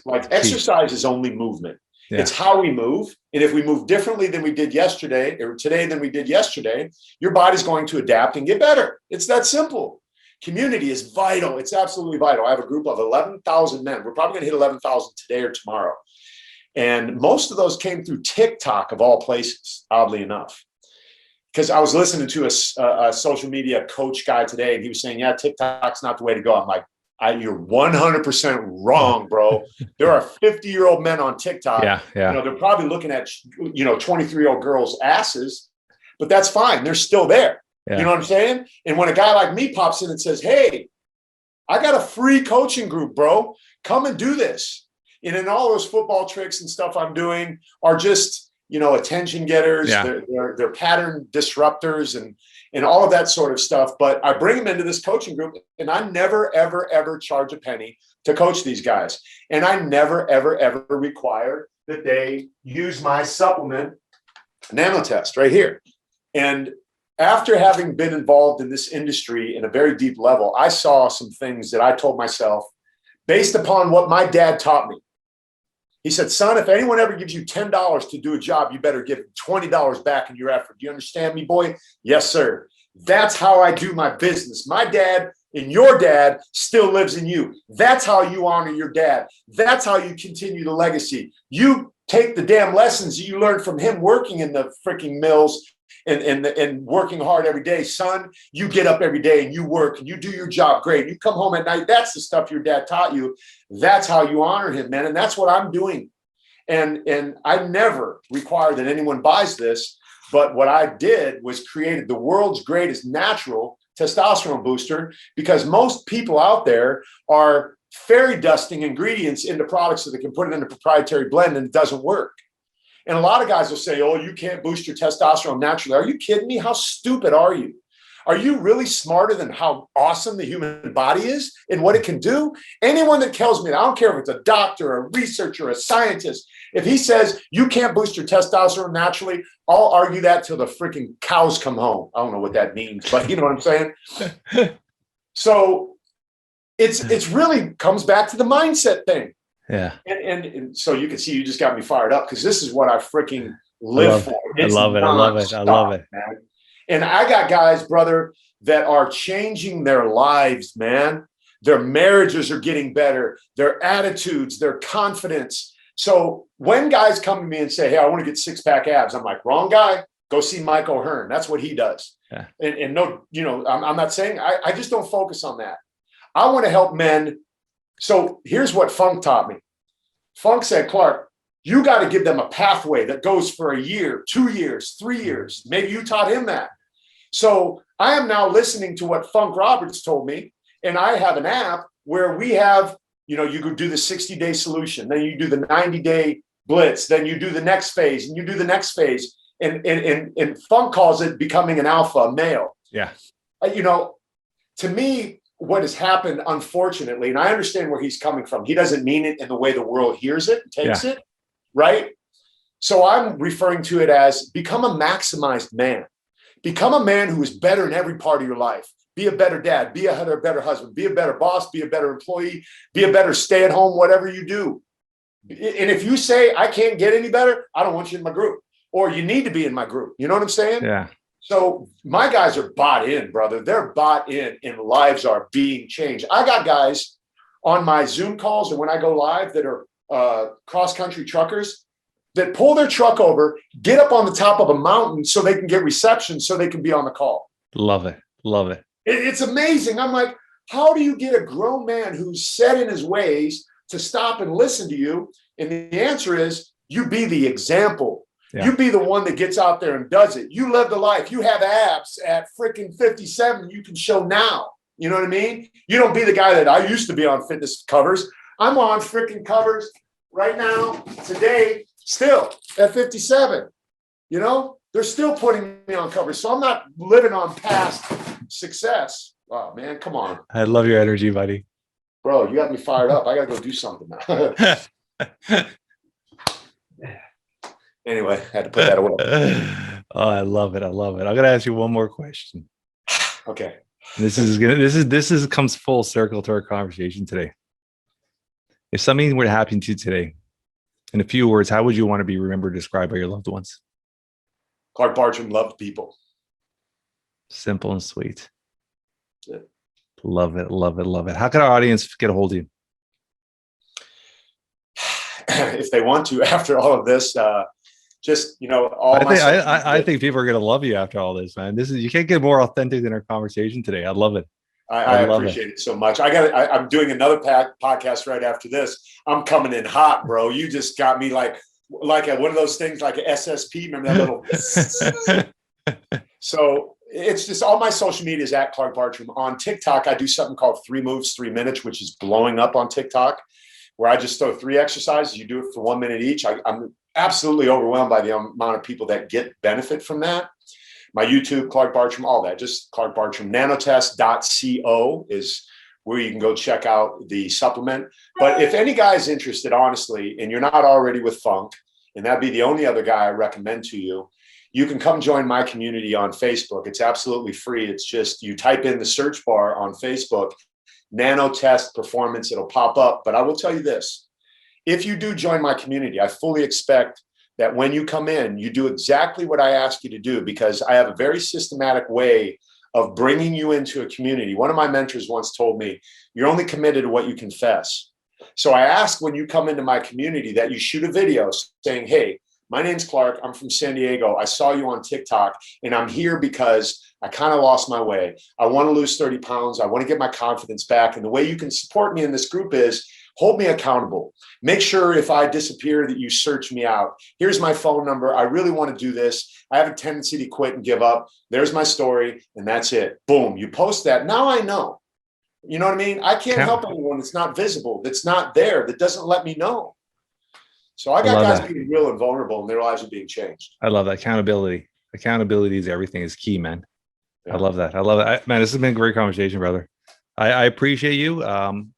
like exercise is only movement. Yeah. It's how we move. And if we move differently than we did yesterday or today than we did yesterday, your body's going to adapt and get better. It's that simple. Community is vital. It's absolutely vital. I have a group of 11,000 men. We're probably going to hit 11,000 today or tomorrow. And most of those came through TikTok of all places, oddly enough. Because I was listening to a social media coach guy today, and he was saying, yeah, TikTok's not the way to go. I'm like, you're 100% wrong, bro. There are 50-year-old men on TikTok. Yeah. They're probably looking at, 23-year-old girls' asses, but that's fine. They're still there. Yeah. You know what I'm saying? And when a guy like me pops in and says, hey, I got a free coaching group, bro, come and do this. And then all those football tricks and stuff I'm doing are just, attention getters. Yeah. They're pattern disruptors. and all of that sort of stuff. But I bring them into this coaching group, and I never, ever, ever charge a penny to coach these guys. And I never, ever, ever require that they use my supplement, NanoTest, right here. And after having been involved in this industry in a very deep level, I saw some things that I told myself based upon what my dad taught me. He said, son, if anyone ever gives you $10 to do a job, you better give $20 back in your effort. Do you understand me, boy? Yes, sir. That's how I do my business. My dad and your dad still lives in you. That's how you honor your dad. That's how you continue the legacy. You take the damn lessons you learned from him working in the freaking mills and working hard every day. Son, you get up every day and you work and you do your job great. You come home at night. That's the stuff your dad taught you. That's how you honor him, man. And that's what I'm doing. And I never require that anyone buys this. But what I did was created the world's greatest natural testosterone booster, because most people out there are fairy dusting ingredients into products so they can put it in a proprietary blend, and it doesn't work. And a lot of guys will say, oh, you can't boost your testosterone naturally. Are you kidding me? How stupid are you? Are you really smarter than how awesome the human body is and what it can do? Anyone that tells me that, I don't care if it's a doctor, a researcher, a scientist, if he says you can't boost your testosterone naturally, I'll argue that till the freaking cows come home. I don't know what that means, but you know what I'm saying? So it's really comes back to the mindset thing. Yeah. And so you can see you just got me fired up, because this is what I freaking live for. I love it. I love it. I love it. Man. And I got guys, brother, that are changing their lives, man. Their marriages are getting better, their attitudes, their confidence. So when guys come to me and say, hey, I want to get 6-pack abs, I'm like, wrong guy. Go see Mike O'Hearn. That's what he does. Yeah. And no, you know, I'm not saying, I just don't focus on that. I want to help men. So here's what Funk taught me. Funk said, Clark, you got to give them a pathway that goes for a year, 2 years, 3 years. Maybe you taught him that. So I am now listening to what Funk Roberts told me. And I have an app where we have, you know, you could do the 60-day solution, then you do the 90-day blitz, then you do the next phase, and you do the next phase. And Funk calls it becoming an alpha male. Yeah. You know, to me, what has happened, unfortunately, and I understand where he's coming from, he doesn't mean it in the way the world hears it, takes it, right? So I'm referring to it as become a maximized man. Become a man who is better in every part of your life. Be a better dad, be a better husband, be a better boss, be a better employee, be a better stay-at-home, whatever you do. And if you say, I can't get any better, I don't want you in my group. Or you need to be in my group. You know what I'm saying? Yeah. So my guys are bought in, brother. They're bought in, and lives are being changed. I got guys on my Zoom calls and when I go live that are cross-country truckers that pull their truck over, get up on the top of a mountain so they can get reception so they can be on the call. Love it. Love it. It's amazing. I'm like, how do you get a grown man who's set in his ways to stop and listen to you? And the answer is you be the example. Yeah. You be the one that gets out there and does it. You live the life. You have abs at freaking 57. You can show now. You know what I mean? You don't be the guy that I used to be on fitness covers. I'm on freaking covers right now, today, still at 57. You know, they're still putting me on covers. So I'm not living on past success. Oh, man, come on. I love your energy, buddy. Bro, you got me fired up. I got to go do something now. Anyway, I had to put that away. Oh, I love it. I love it. I'm gonna ask you one more question. Okay. This comes full circle to our conversation today. If something were to happen to you today, in a few words, how would you want to be remembered, described by your loved ones? Clark Bartram loved people. Simple and sweet. Yeah. Love it. Love it. Love it. How can our audience get a hold of you? If they want to, after all of this, just, you know, I think people are going to love you after all this, man. You can't get more authentic than our conversation today. I love it. I appreciate it so much. I'm doing another podcast right after this. I'm coming in hot, bro. You just got me like one of those things, like an SSP. Remember that little? So it's just all my social media is at Clark Bartram. On TikTok, I do something called 3 Moves, 3 Minutes, which is blowing up on TikTok, where I just throw 3 exercises. You do it for 1 minute each. I'm absolutely overwhelmed by the amount of people that get benefit from that. my YouTube, Clark Bartram, all that, just Clark Bartram. NanoTest.co is where you can go check out the supplement. But if any guy is interested, honestly, and you're not already with Funk, and that'd be the only other guy I recommend to you, you can come join my community on Facebook. It's absolutely free. It's just you type in the search bar on Facebook, Nano Test Performance, it'll pop up. But I will tell you this, if you do join my community, I fully expect that when you come in, you do exactly what I ask you to do, because I have a very systematic way of bringing you into a community. One of my mentors once told me, you're only committed to what you confess. So I ask when you come into my community that you shoot a video saying, hey, my name's Clark. I'm from San Diego. I saw you on TikTok, and I'm here because I kind of lost my way. I want to lose 30 pounds. I want to get my confidence back. And the way you can support me in this group is hold me accountable. Make sure if I disappear that you search me out. Here's my phone number. I really want to do this. I have a tendency to quit and give up. There's my story, and that's it. Boom. You post that. Now I know. You know what I mean? I can't help anyone that's not visible, that's not there, that doesn't let me know. So I got guys being real and vulnerable, and their lives are being changed. I love that. Accountability. Accountability is everything, is key, man. Yeah. I love that. I love it. Man, this has been a great conversation, brother. I appreciate you.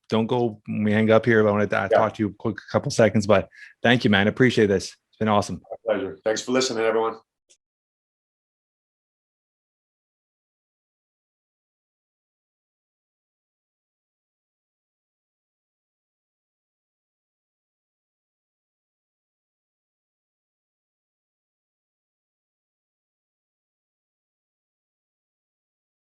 Don't go when we hang up here. I want to talk to you a quick couple seconds, but thank you, man. I appreciate this. It's been awesome. My pleasure. Thanks for listening, everyone.